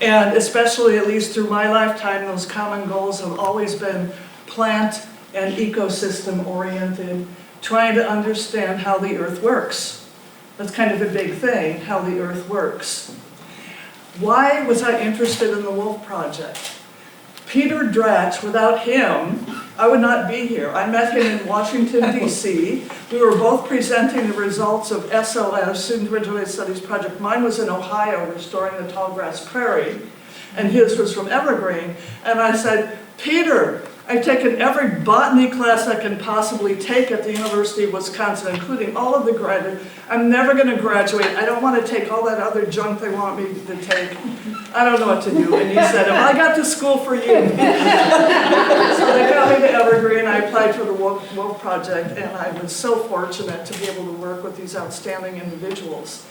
And especially, at least through my lifetime, those common goals have always been plant and ecosystem oriented. trying to understand how the earth works. That's kind of a big thing, how the earth works. Why was I interested in the Wolf Project? Peter Dratch, without him, I would not be here. I met him in Washington, D.C. We were both presenting the results of SLS, Student Integrated Studies Project. Mine was in Ohio, restoring the tallgrass prairie, and his was from Evergreen. And I said, Peter, I've taken every botany class I can possibly take at the University of Wisconsin, including all of the graduates. I'm never going to graduate. I don't want to take all that other junk they want me to take. I don't know what to do. And he said, well, I got to school for you. So they got me to Evergreen. I applied for the Wolf Project, and I was so fortunate to be able to work with these outstanding individuals.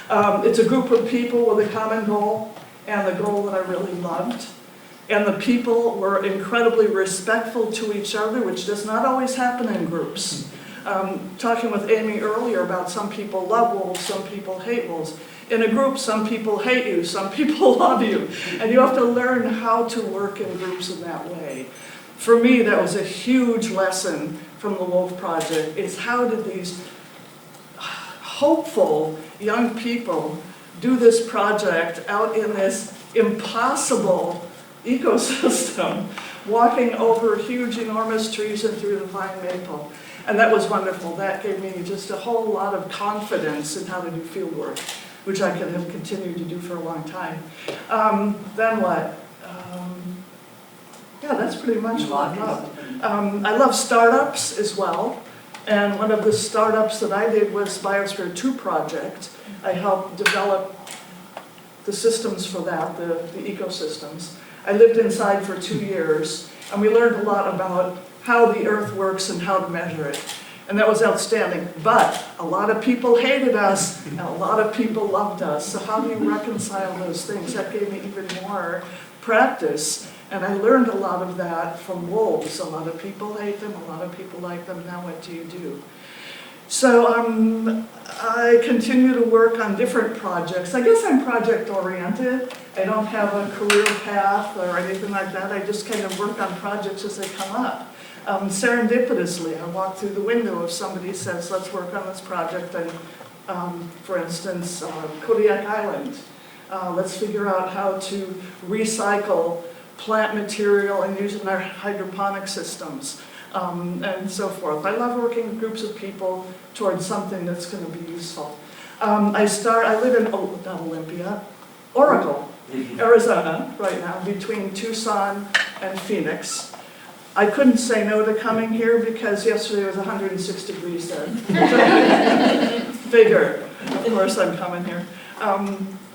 It's a group of people with a common goal, and the goal that I really loved. And the people were incredibly respectful to each other, which does not always happen in groups. Talking with Amy earlier about some people love wolves, some people hate wolves. In a group, some people hate you, some people love you. And you have to learn how to work in groups in that way. For me, that was a huge lesson from the Wolf Project, is how did these hopeful young people do this project out in this impossible ecosystem, walking over huge, enormous trees and through the vine maple. And that was wonderful. That gave me just a whole lot of confidence in how to do field work, which I could have continued to do for a long time. Then what? Yeah, that's pretty much what I love. I love startups as well. And one of the startups that I did was Biosphere 2 project. I helped develop the systems for that, the ecosystems. I lived inside for 2 years, and we learned a lot about how the earth works and how to measure it. And that was outstanding. But a lot of people hated us, and a lot of people loved us. So how do you reconcile those things? That gave me even more practice. And I learned a lot of that from wolves. A lot of people hate them, a lot of people like them. Now what do you do? So I continue to work on different projects. I guess I'm project-oriented. I don't have a career path or anything like that. I just kind of work on projects as they come up. Serendipitously, I walk through the window if somebody says, let's work on this project. And for instance, Kodiak Island. Let's figure out how to recycle plant material and use it in our hydroponic systems. And so forth. I love working with groups of people towards something that's going to be useful. I live in not Olympia, Oracle, Arizona right now, between Tucson and Phoenix. I couldn't say no to coming here because yesterday was 106 degrees there. Figure, of course I'm coming here.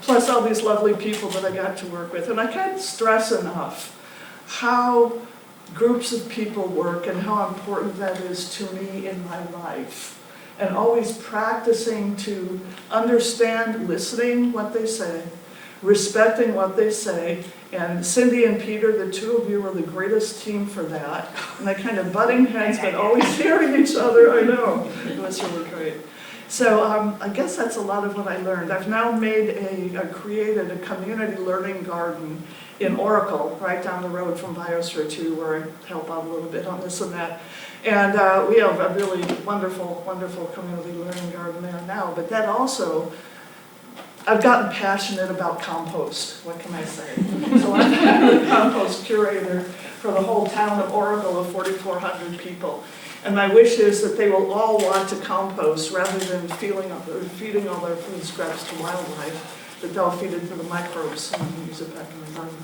Plus all these lovely people that I got to work with. And I can't stress enough how groups of people work and how important that is to me in my life. And always practicing to understand, listening what they say, respecting what they say. And Cindy and Peter, the two of you are the greatest team for that. And they kind of butting heads, but always hearing each other, I know. It was really great. So I guess that's a lot of what I learned. I've now created a community learning garden in Oracle, right down the road from Biosphere 2, where I help out a little bit on this and that. And we have a really wonderful, wonderful community learning garden there now. But that also, I've gotten passionate about compost. What can I say? So I'm the compost curator for the whole town of Oracle of 4,400 people. And my wish is that they will all want to compost rather than feeding all their food scraps to wildlife, that they'll feed it to the microbes and use it back in the garden.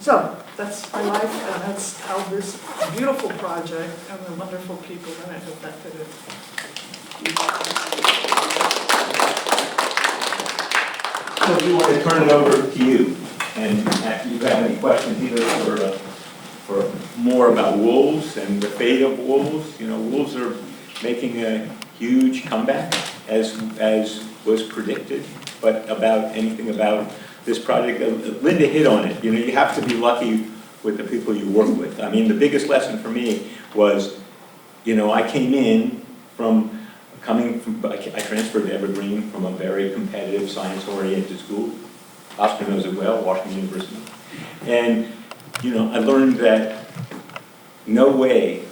So that's my life, and that's how this beautiful project and the wonderful people in it affected it. So if you want to turn it over to you, and if you have any questions either for more about wolves and the fate of wolves. You know, wolves are making a huge comeback, as was predicted. But anything about this project, Linda hit on it. You know, you have to be lucky with the people you work with. I mean, the biggest lesson for me was, you know, I came in I transferred to Evergreen from a very competitive, science-oriented school. Oscar knows it well, Washington University. And, you know, I learned that no way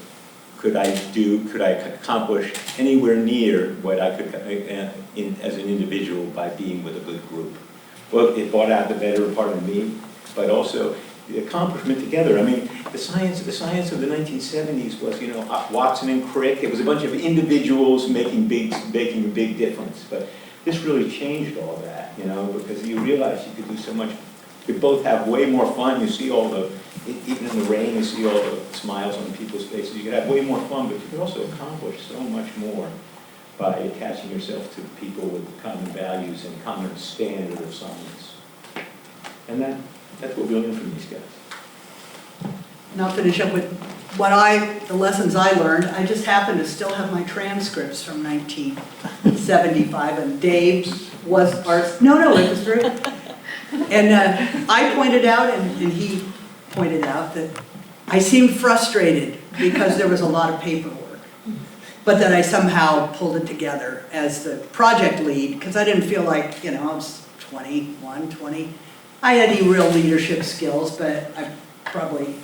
could I accomplish anywhere near what I could as an individual by being with a good group. Well, it brought out the better part of me, but also the accomplishment together. I mean, the science of the 1970s was, Watson and Crick. It was a bunch of individuals making a big difference. But this really changed all that, because you realize you could do so much. You could both have way more fun. You see even in the rain, you see all the smiles on people's faces. You could have way more fun, but you could also accomplish so much more by attaching yourself to people with common values and common standard of science. And that's what we learn from these guys. And I'll finish up with the lessons I learned. I just happen to still have my transcripts from 1975, and Dave was it was true. And I pointed out, and he pointed out, that I seemed frustrated because there was a lot of paperwork, but that I somehow pulled it together as the project lead, because I didn't feel like, I was 21, 20. I had any real leadership skills, but I probably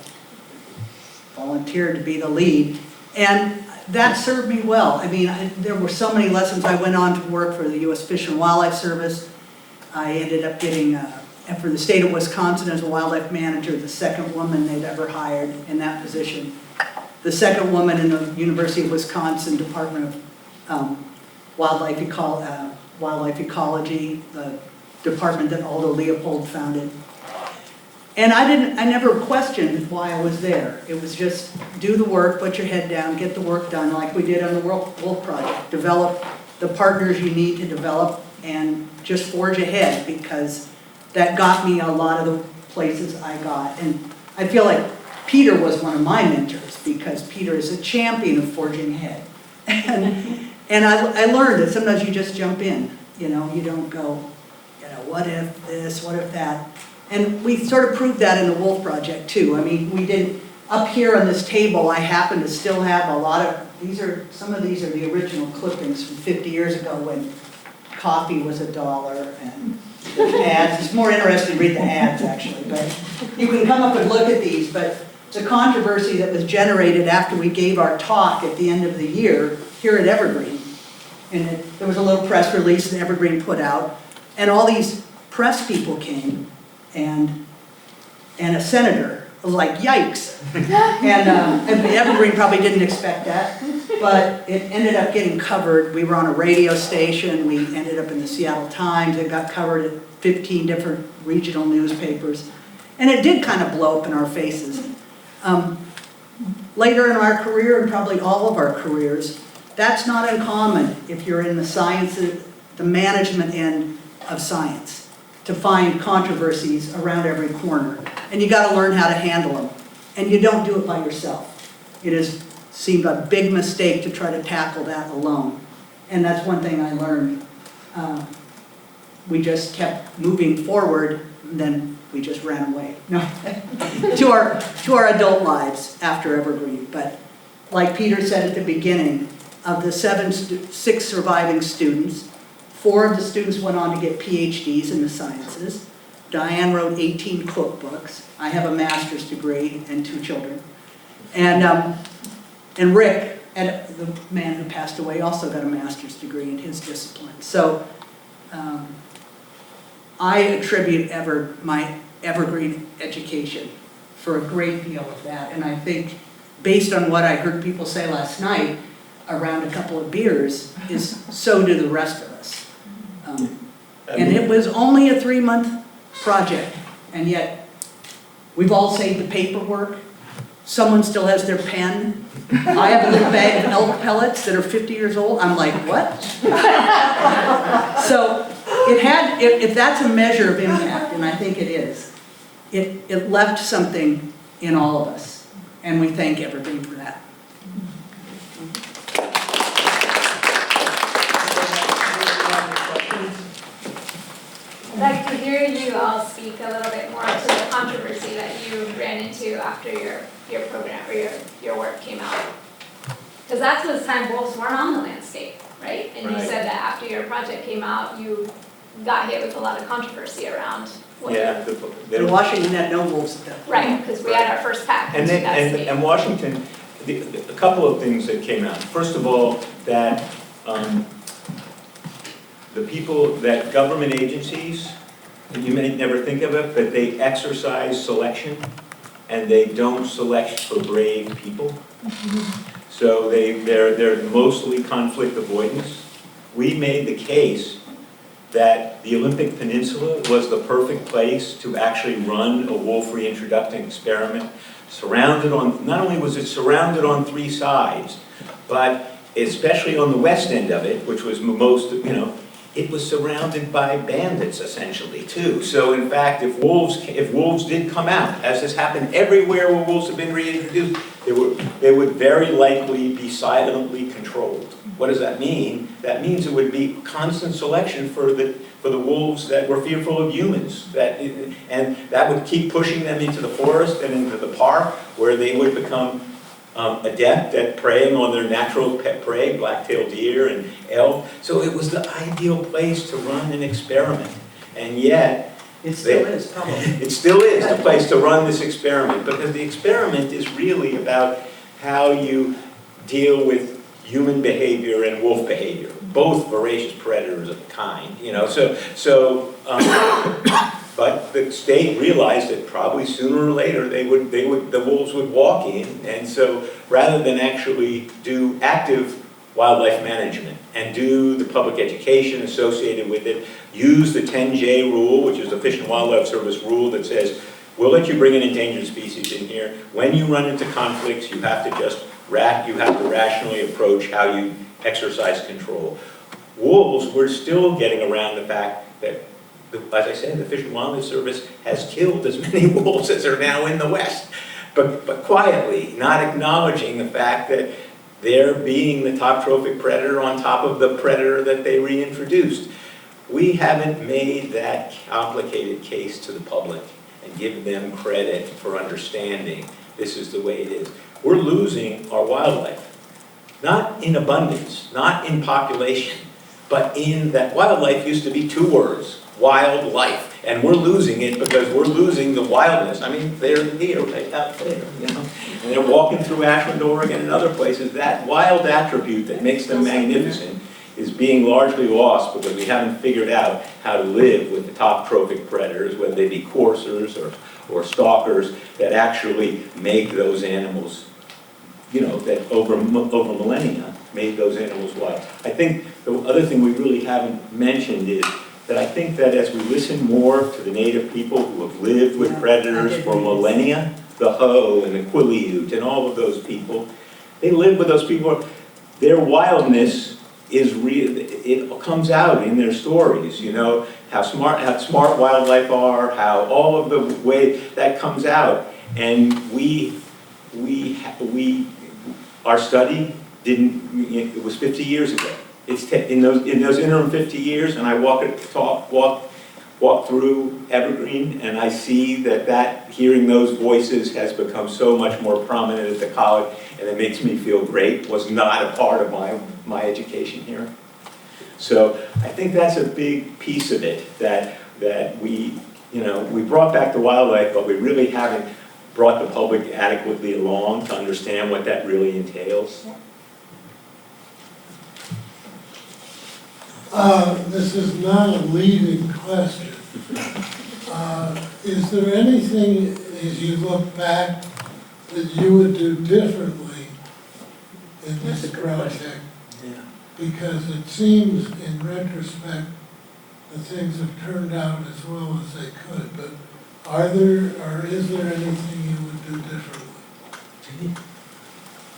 volunteered to be the lead. And that served me well. I mean, there were so many lessons. I went on to work for the U.S. Fish and Wildlife Service. I ended up getting, for the state of Wisconsin as a wildlife manager, the second woman they'd ever hired in that position. The second woman in the University of Wisconsin Department of Wildlife Ecology, the department that Aldo Leopold founded. And I never questioned why I was there. It was just do the work, put your head down, get the work done like we did on the Wolf Project. Develop the partners you need to develop and just forge ahead, because that got me a lot of the places I got. And I feel like Peter was one of my mentors, because Peter is a champion of forging ahead. And I learned that sometimes you just jump in, you don't go, what if this, what if that? And we sort of proved that in the Wolf Project too. I mean, we did, up here on this table, I happen to still have a lot of, some of these are the original clippings from 50 years ago when coffee was $1 and the ads. It's more interesting to read the ads actually, but you can come up and look at these. But the controversy that was generated after we gave our talk at the end of the year here at Evergreen, and there was a little press release that Evergreen put out, and all these press people came, and a senator was like, yikes. And Evergreen probably didn't expect that, but it ended up getting covered. We were on a radio station. We ended up in the Seattle Times. It got covered at 15 different regional newspapers. And it did kind of blow up in our faces. Later in our career, and probably all of our careers, that's not uncommon if you're in the sciences, the management end of science, to find controversies around every corner. And you got to learn how to handle them. And you don't do it by yourself. It has seemed a big mistake to try to tackle that alone. And that's one thing I learned. We just kept moving forward, and then we just ran away. No, to our adult lives after Evergreen. But like Peter said at the beginning, of the 6 surviving students, 4 of the students went on to get PhDs in the sciences. Diane wrote 18 cookbooks. I have a master's degree and 2 children. And Rick, the man who passed away, also got a master's degree in his discipline. So I attribute my Evergreen education for a great deal of that. And I think, based on what I heard people say last night around a couple of beers, is so do the rest of us. And it was only a 3-month project, and yet we've all saved the paperwork. Someone still has their pen. I have a little bag of elk pellets that are 50 years old. I'm like, what? So if that's a measure of impact, and I think it is, it left something in all of us, and we thank Evergreen for that. I'd like to hear you all speak a little bit more to the controversy that you ran into after your program or your work came out. Because that's the time wolves weren't on the landscape, right? And you said that after your project came out, you got hit with a lot of controversy around what And Washington had no wolves at that point. Right, because we had our first pack in 2008. And Washington, a couple of things that came out. First of all, that the people, that government agencies, you may never think of it, but they exercise selection, and they don't select for brave people. So they're mostly conflict avoidance. We made the case that the Olympic Peninsula was the perfect place to actually run a wolf reintroduction experiment. Surrounded on, not only was it surrounded on 3 sides, but especially on the west end of it, which was most, it was surrounded by bandits essentially too. So in fact, if wolves did come out, as has happened everywhere where wolves have been reintroduced, they would very likely be silently controlled. What does that mean? That means it would be constant selection for the wolves that were fearful of humans. And that would keep pushing them into the forest and into the park, where they would become adept at preying on their natural pet prey, black-tailed deer and elk. So it was the ideal place to run an experiment. And yet, It still is, probably. it still is the place to run this experiment, because the experiment is really about how you deal with human behavior and wolf behavior, both voracious predators of the kind, but the state realized that probably sooner or later the wolves would walk in, and so rather than actually do active wildlife management and do the public education associated with it, use the 10J rule, which is the Fish and Wildlife Service rule that says, we'll let you bring an endangered species in here. When you run into conflicts, you have to rationally approach how you exercise control. Wolves, we're still getting around the fact that, as I said, the Fish and Wildlife Service has killed as many wolves as are now in the West, but quietly, not acknowledging the fact that they're being the top trophic predator on top of the predator that they reintroduced. We haven't made that complicated case to the public and given them credit for understanding this is the way it is. We're losing our wildlife, not in abundance, not in population, but in that wildlife used to be 2 words, wildlife, and we're losing it because we're losing the wildness. I mean, they're here, right out there, and they're walking through Ashland, Oregon, and other places. That wild attribute that makes them magnificent is being largely lost because we haven't figured out how to live with the top trophic predators, whether they be coursers or stalkers, that actually make those animals, that over millennia made those animals wild. I think the other thing we really haven't mentioned is that I think that as we listen more to the native people who have lived with predators for millennia, the Hoh and the Quileute and all of those people, they live with those people. Their wildness is real. It comes out in their stories, how smart wildlife are, how all of the way that comes out. And our study it was 50 years ago. It's in those interim 50 years, and I walk through Evergreen, and I see that hearing those voices has become so much more prominent at the college, and it makes me feel great. Was not a part of my education here. So I think that's a big piece of it, that we brought back the wildlife, but we really haven't brought the public adequately along to understand what that really entails. This is not a leading question. Is there anything, as you look back, that you would do differently in this project? Yeah. Because it seems, in retrospect, that things have turned out as well as they could, but is there anything you would do differently?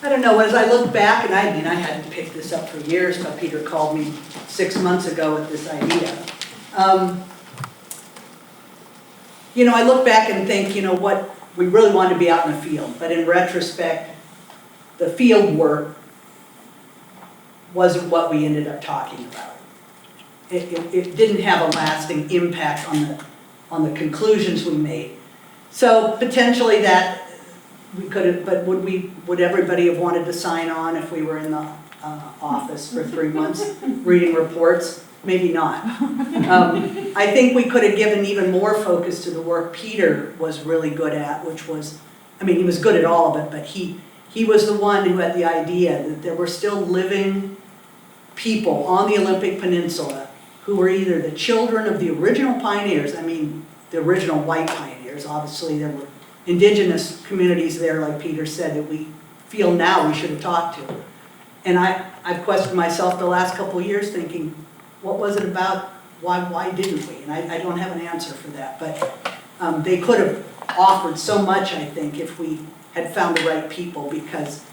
I don't know, as I look back, and I hadn't picked this up for years, but Peter called me 6 months ago with this idea. I look back and think, what, we really want to be out in the field, but in retrospect, the field work wasn't what we ended up talking about. It didn't have a lasting impact on the conclusions we made. So potentially that we could have, but would everybody have wanted to sign on if we were in the office for 3 months reading reports? Maybe not. I think we could have given even more focus to the work Peter was really good at, which was, he was good at all of it, but he he was the one who had the idea that there were still living people on the Olympic Peninsula who were either the children of the original pioneers, I mean, the original white pioneers. Obviously, there were indigenous communities there, like Peter said, that we feel now we should have talked to. And I've questioned myself the last couple of years thinking, what was it about? Why didn't we? And I don't have an answer for that, but they could have offered so much, I think, if we had found the right people, because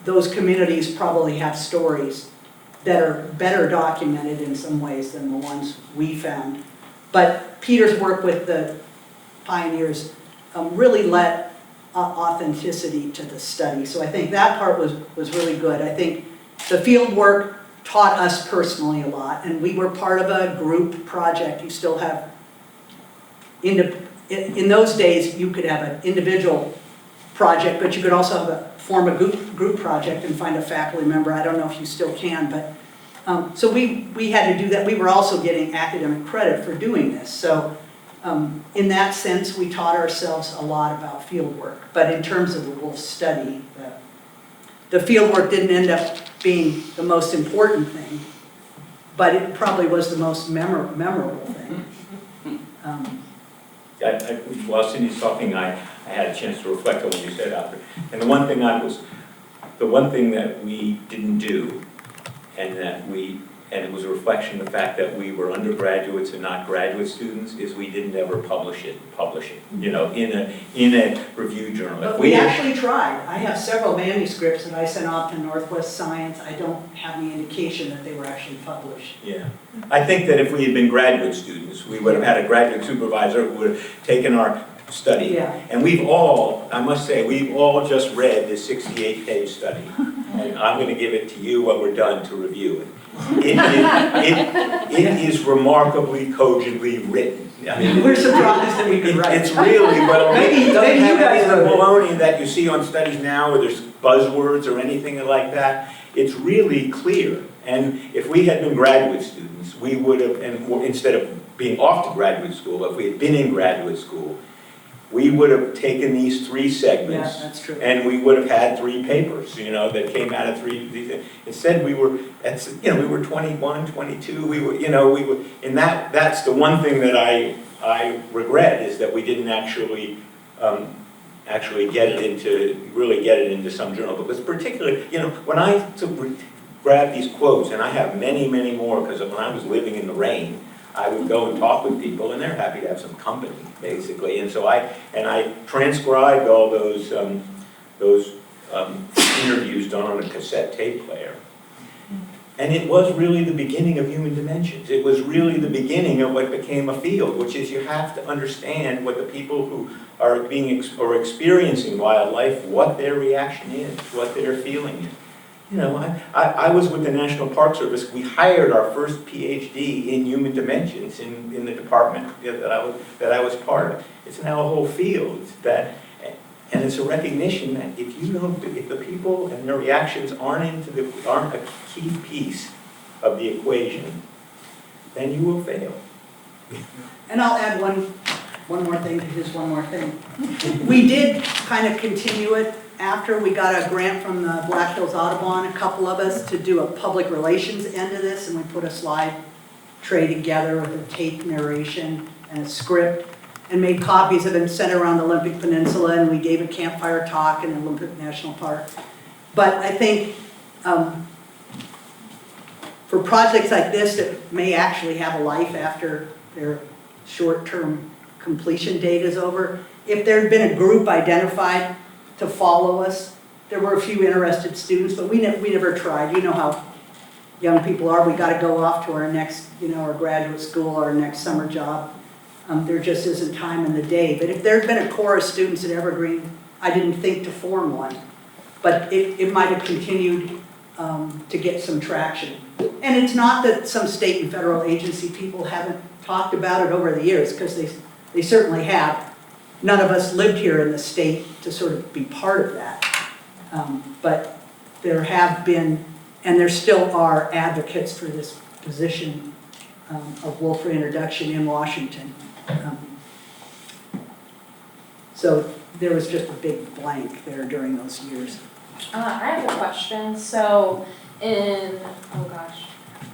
those communities probably have stories that are better documented in some ways than the ones we found. But Peter's work with the pioneers really lent authenticity to the study. So I think that part was really good. I think the field work taught us personally a lot, and we were part of a group project. You still have, in those days, you could have an individual project, but you could also form a group project and find a faculty member. I don't know if you still can, but so we had to do that. We were also getting academic credit for doing this. So in that sense, we taught ourselves a lot about field work. But in terms of the wolf study, the field work didn't end up being the most important thing, but it probably was the most memorable thing. While Cindy's talking, I had a chance to reflect on what you said out there. And the one thing that we didn't do, and it was a reflection of the fact that we were undergraduates and not graduate students, is we didn't ever publish it, you know, in a review journal. But we actually tried. I have several manuscripts that I sent off to Northwest Science. I don't have any indication that they were actually published. Yeah. I think that if we had been graduate students, we would have had a graduate supervisor who would have taken our study. Yeah. And we've all, I must say, we've all just read this 68-page study. And I'm going to give it to you when we're done to review it. It is remarkably cogently written. I mean, We're surprised that we could write. It's really well written. Maybe It doesn't you have guys any of the wrote baloney that you see on studies now where there's buzzwords or anything like that. It's really clear. And if we had been graduate students, we would have, and instead of being off to graduate school, if we had been in graduate school, we would have taken these 3 segments. Yeah, that's true. And we would have had 3 papers, you know, that came out of 3. Instead, we were, we were 21, 22. We were, and that's the one thing that I regret, is that we didn't actually get it into some journal. Because particularly, when I grab these quotes, and I have many, many more, because when I was living in the rain, I would go and talk with people, and they're happy to have some company, basically. And so I transcribed all those interviews done on a cassette tape player. And it was really the beginning of Human Dimensions. It was really the beginning of what became a field, which is you have to understand what the people who are experiencing wildlife, what their reaction is, what their feeling is. I was with the National Park Service. We hired our first PhD in Human Dimensions in the department that I was part of. It's now a whole field and it's a recognition that if the people and their reactions aren't a key piece of the equation, then you will fail. And I'll add one more thing to his one more thing. We did kind of continue it after we got a grant from the Black Hills Audubon, a couple of us, to do a public relations end of this, and we put a slide tray together with a tape narration and a script, and made copies of it and sent it around the Olympic Peninsula, and we gave a campfire talk in the Olympic National Park. But I think for projects like this that may actually have a life after their short-term completion date is over, if there had been a group identified to follow us, there were a few interested students, but we never tried. You know how young people are. We got to go off to our next, our graduate school or our next summer job. There just isn't time in the day. But if there had been a core of students at Evergreen, I didn't think to form one. But it might have continued to get some traction. And it's not that some state and federal agency people haven't talked about it over the years, because they certainly have. None of us lived here in the state to sort of be part of that. But there have been, and there still are, advocates for this position of wolf reintroduction in Washington. So there was just a big blank there during those years. I have a question. So in,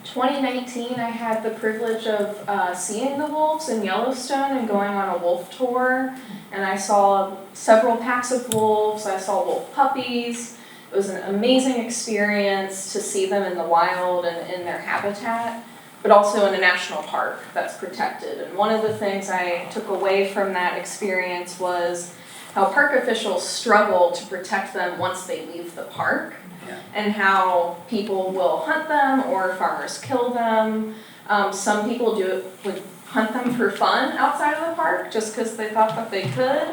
2019, I had the privilege of seeing the wolves in Yellowstone and going on a wolf tour. And I saw several packs of wolves. I saw wolf puppies. It was an amazing experience to see them in the wild and in their habitat, but also in a national park that's protected. And one of the things I took away from that experience was how park officials struggle to protect them once they leave the park, and how people will hunt them or farmers kill them. Some people would hunt them for fun outside of the park just because they thought that they could.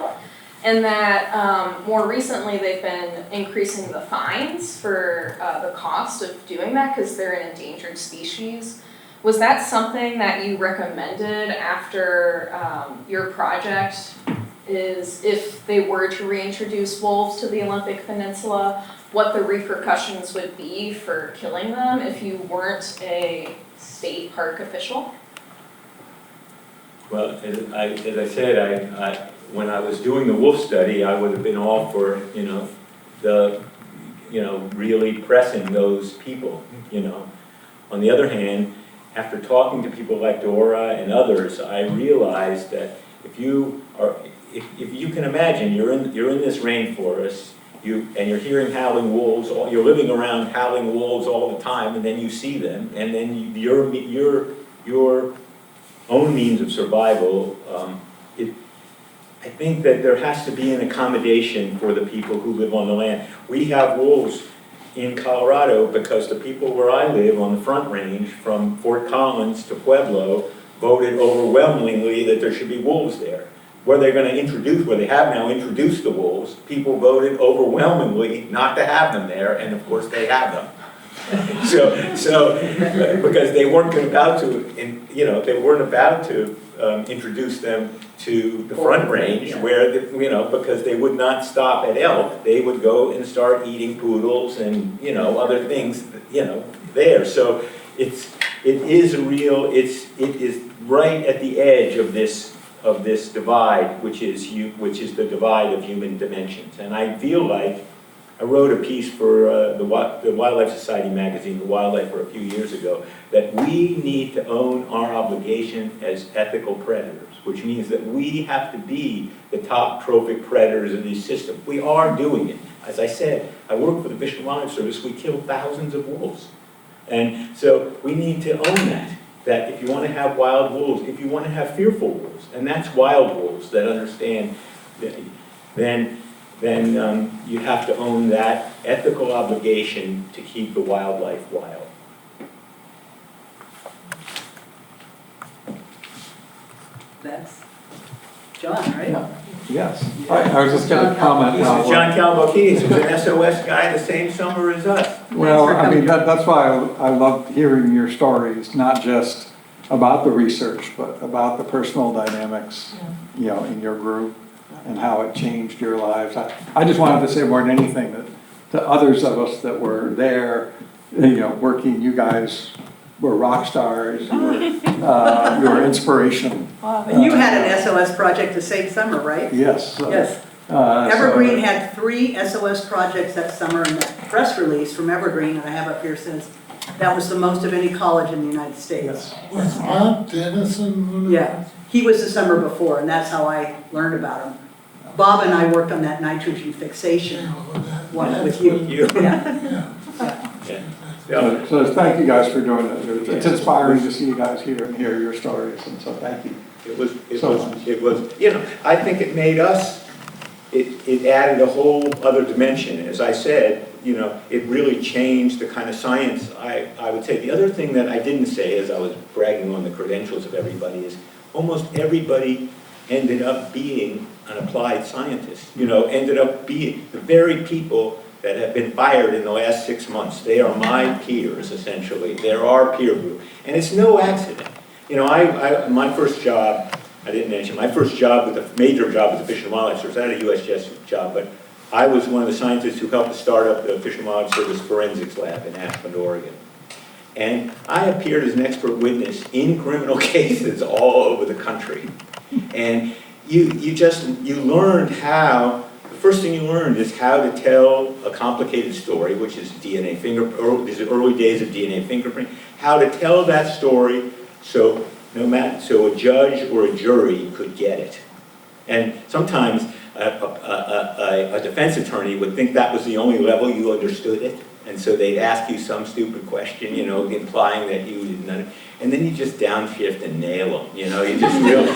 And that more recently they've been increasing the fines for the cost of doing that because they're an endangered species. Was that something that you recommended after your project? Is if they were to reintroduce wolves to the Olympic Peninsula, what the repercussions would be for killing them if you weren't a state park official? Well, as I said, when I was doing the wolf study, I would have been all for, really pressing those people, On the other hand, after talking to people like Dora and others, I realized that if you can imagine, you're in this rainforest, and you're hearing howling wolves, you're living around howling wolves all the time, and then you see them, and then your own means of survival, I think that there has to be an accommodation for the people who live on the land. We have wolves in Colorado because the people where I live on the Front Range, from Fort Collins to Pueblo, voted overwhelmingly that there should be wolves there. Where they have now introduced the wolves, people voted overwhelmingly not to have them there, and of course they have them. Because they weren't about to introduce them to the Front Range, where because they would not stop at elk, they would go and start eating poodles and other things there. So it is right at the edge of this divide, which is the divide of human dimensions. And I feel like I wrote a piece for the Wildlife Society magazine, The Wildlife, a few years ago, that we need to own our obligation as ethical predators, which means that we have to be the top trophic predators of these systems. We are doing it. As I said, I work for the Fish and Wildlife Service. We kill thousands of wolves. And so we need to own that if you want to have wild wolves, if you want to have fearful wolves, and that's wild wolves that understand, then you have to own that ethical obligation to keep the wildlife wild. That's John, right? Yes, I was just going to comment. This is John Calvokidis, who's an SOS guy the same summer as us. Well, I mean, that's why I love hearing your stories, not just about the research, but about the personal dynamics, in your group and how it changed your lives. I just wanted to say more than anything that to others of us that were there, working, you guys were rock stars, you were inspiration. And you had an SOS project the same summer, right? Yes. Yes. Evergreen had 3 SOS projects that summer, and that press release from Evergreen that I have up here says that was the most of any college in the United States. Was Bob Dennison one of Yeah, he was the summer before, and that's how I learned about him. Bob and I worked on that nitrogen fixation one with you. Yeah. So thank you guys for doing it. It's inspiring to see you guys here and hear your stories, and so thank you. It was, I think it made us, it added a whole other dimension. As I said, it really changed the kind of science I would say. The other thing that I didn't say as I was bragging on the credentials of everybody is almost everybody ended up being an applied scientist, ended up being the very people that have been fired in the last 6 months. They are my peers, essentially. They're our peer group. And it's no accident. My first job, I didn't mention, my first job, major job with the Fish and Wildlife Service, I had a USGS job, but I was one of the scientists who helped to start up the Fish and Wildlife Service forensics lab in Ashland, Oregon. And I appeared as an expert witness in criminal cases all over the country. And you learned how, the first thing you learned is how to tell a complicated story, which is DNA these are early days of DNA fingerprint, how to tell that story so a judge or a jury could get it. And sometimes a defense attorney would think that was the only level you understood it, and so they'd ask you some stupid question, you know, implying that you didn't know, and then you just downshift and nail them, you know, you just really,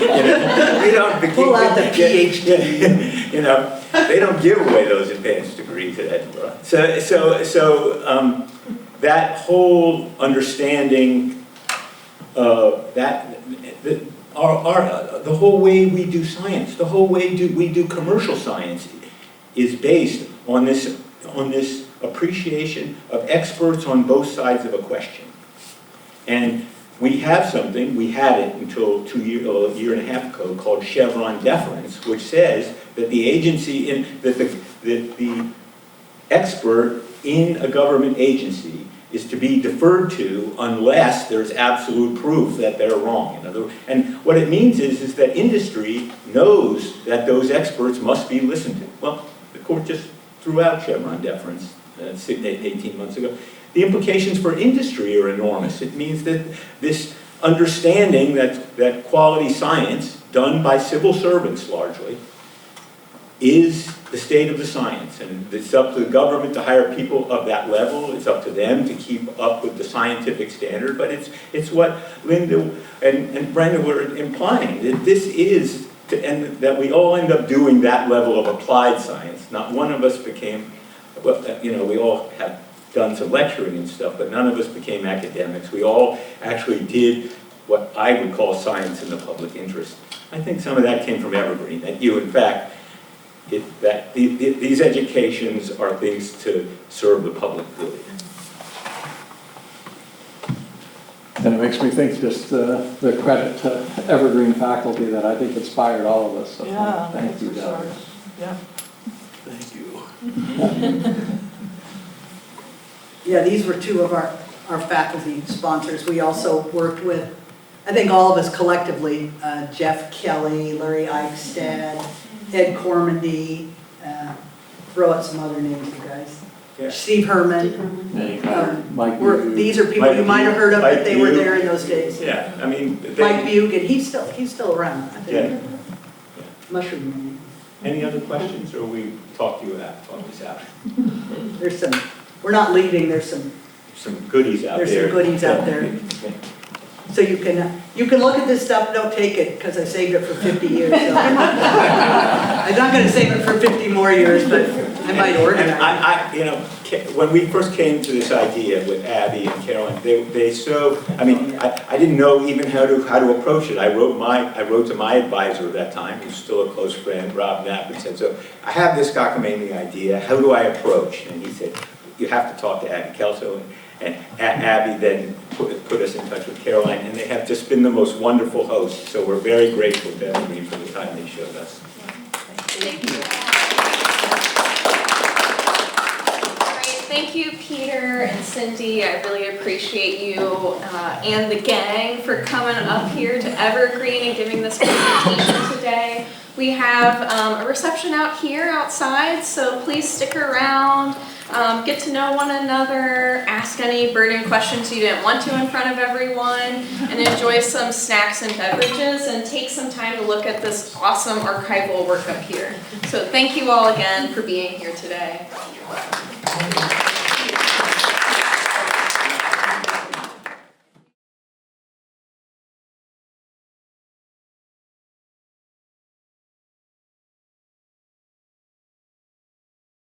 you don't Pull out the PhD. You know, they don't give away those advanced degrees at Edinburgh. So that whole understanding the whole way we do science, the whole way we do commercial science is based on this appreciation of experts on both sides of a question. And we have something, we had it until a year and a half ago, called Chevron deference, which says that the agency, that the expert in a government agency is to be deferred to unless there's absolute proof that they're wrong. And what it means is that industry knows that those experts must be listened to. Well, the court just threw out Chevron deference 18 months ago. The implications for industry are enormous. It means that this understanding that quality science, done by civil servants largely, is the state of the science. And it's up to the government to hire people of that level. It's up to them to keep up with the scientific standard. But it's what Linda and Brenda were implying, that this is, and that we all end up doing that level of applied science. Not one of us became, well, you know, we all have done some lecturing and stuff, but none of us became academics. We all actually did what I would call science in the public interest. I think some of that came from Evergreen, that you, in fact, these educations are things to serve the public good. And it makes me think just the credit to Evergreen faculty that I think inspired all of us. So Yeah, thank you, for sure. guys. Yeah. Thank you. Yeah, these were two of our faculty sponsors. We also worked with, I think all of us collectively, Jeff Kelly, Larry Eichstad, Ed Cormandy, throw out some other names, you guys. Yeah. Steve Herman. Mike These are people you might have heard of, but they were there in those days. Yeah, I mean, Mike Bugan, he's still around, I think. Yeah. Mushroom Man. Any other questions, or we talk this out? There's some, we're not leaving, there's some Goodies out there. There's some goodies out there. So you can look at this stuff, don't take it, because I saved it for 50 years. So. I'm not going to save it for 50 more years, but I might organize it. And you know, when we first came to this idea with Abby and Caroline, I didn't know even how to approach it. I wrote to my advisor at that time, who's still a close friend, Rob Knapp, and said, so I have this cockamamie idea, how do I approach? And he said, you have to talk to Abby Kelso. And Abby then put us in touch with Caroline, and they have just been the most wonderful hosts. So we're very grateful to Evergreen for the time they showed us. Thank you. Great, thank you, Peter and Cindy. I really appreciate you and the gang for coming up here to Evergreen and giving this presentation today. We have a reception out here outside, so please stick around. Get to know one another, ask any burning questions you didn't want to in front of everyone, and enjoy some snacks and beverages, and take some time to look at this awesome archival work up here. So thank you all again for being here today.